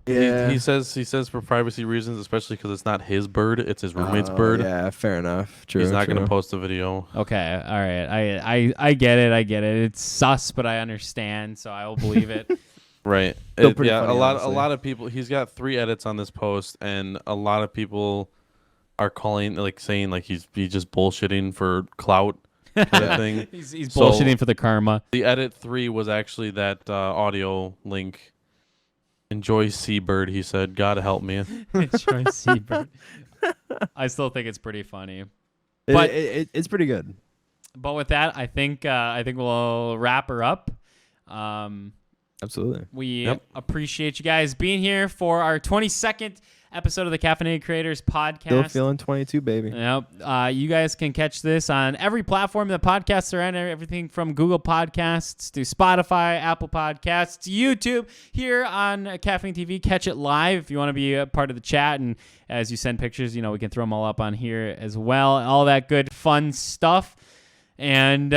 Yeah. He says for privacy reasons, especially because it's not his bird, it's his roommate's Oh, bird. Yeah, fair enough. True. He's not going true. to post a video. Okay, all right. I get it. I get it. It's sus, but I understand, so I will believe it. Right. Still pretty funny, a honestly. lot of people. He's got 3 edits on this post, and a lot of people are calling, like, saying like he's just bullshitting for clout kind of thing. He's So- bullshitting for the karma. The edit 3 was actually that audio link. Enjoy Seabird, he said. God help me. Enjoy Seabird. I still think it's pretty funny. It- But- it's pretty good. But with that, I think we'll wrap her up. Absolutely. We appreciate you guys being here for our 22nd episode of the Caffeinated Creators podcast. Still feeling 22, baby. Yep. You guys can catch this on every platform that podcasts are on, everything from Google Podcasts to Spotify, Apple Podcasts, YouTube. Here on Caffeine TV, catch it live if you want to be a part of the chat. And as you send pictures, we can throw them all up on here as well. All that good, fun stuff. And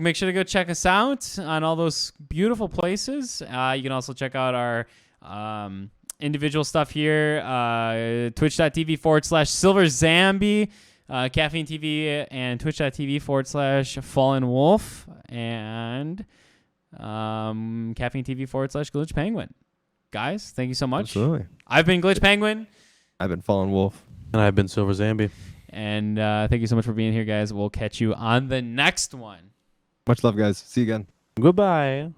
make sure to go check us out on all those beautiful places. You can also check out our individual stuff here, twitch.tv/SilverZambi, Caffeine TV, and twitch.tv/Fallen Wolf, and Caffeine TV/Glitch Penguin. Guys, thank you so much. Absolutely. I've been Glitch Penguin, I've been Fallen Wolf. And I've been Silver Zambi. and thank you so much for being here, guys. We'll catch you on the next one. Much love, guys. See you again. Goodbye.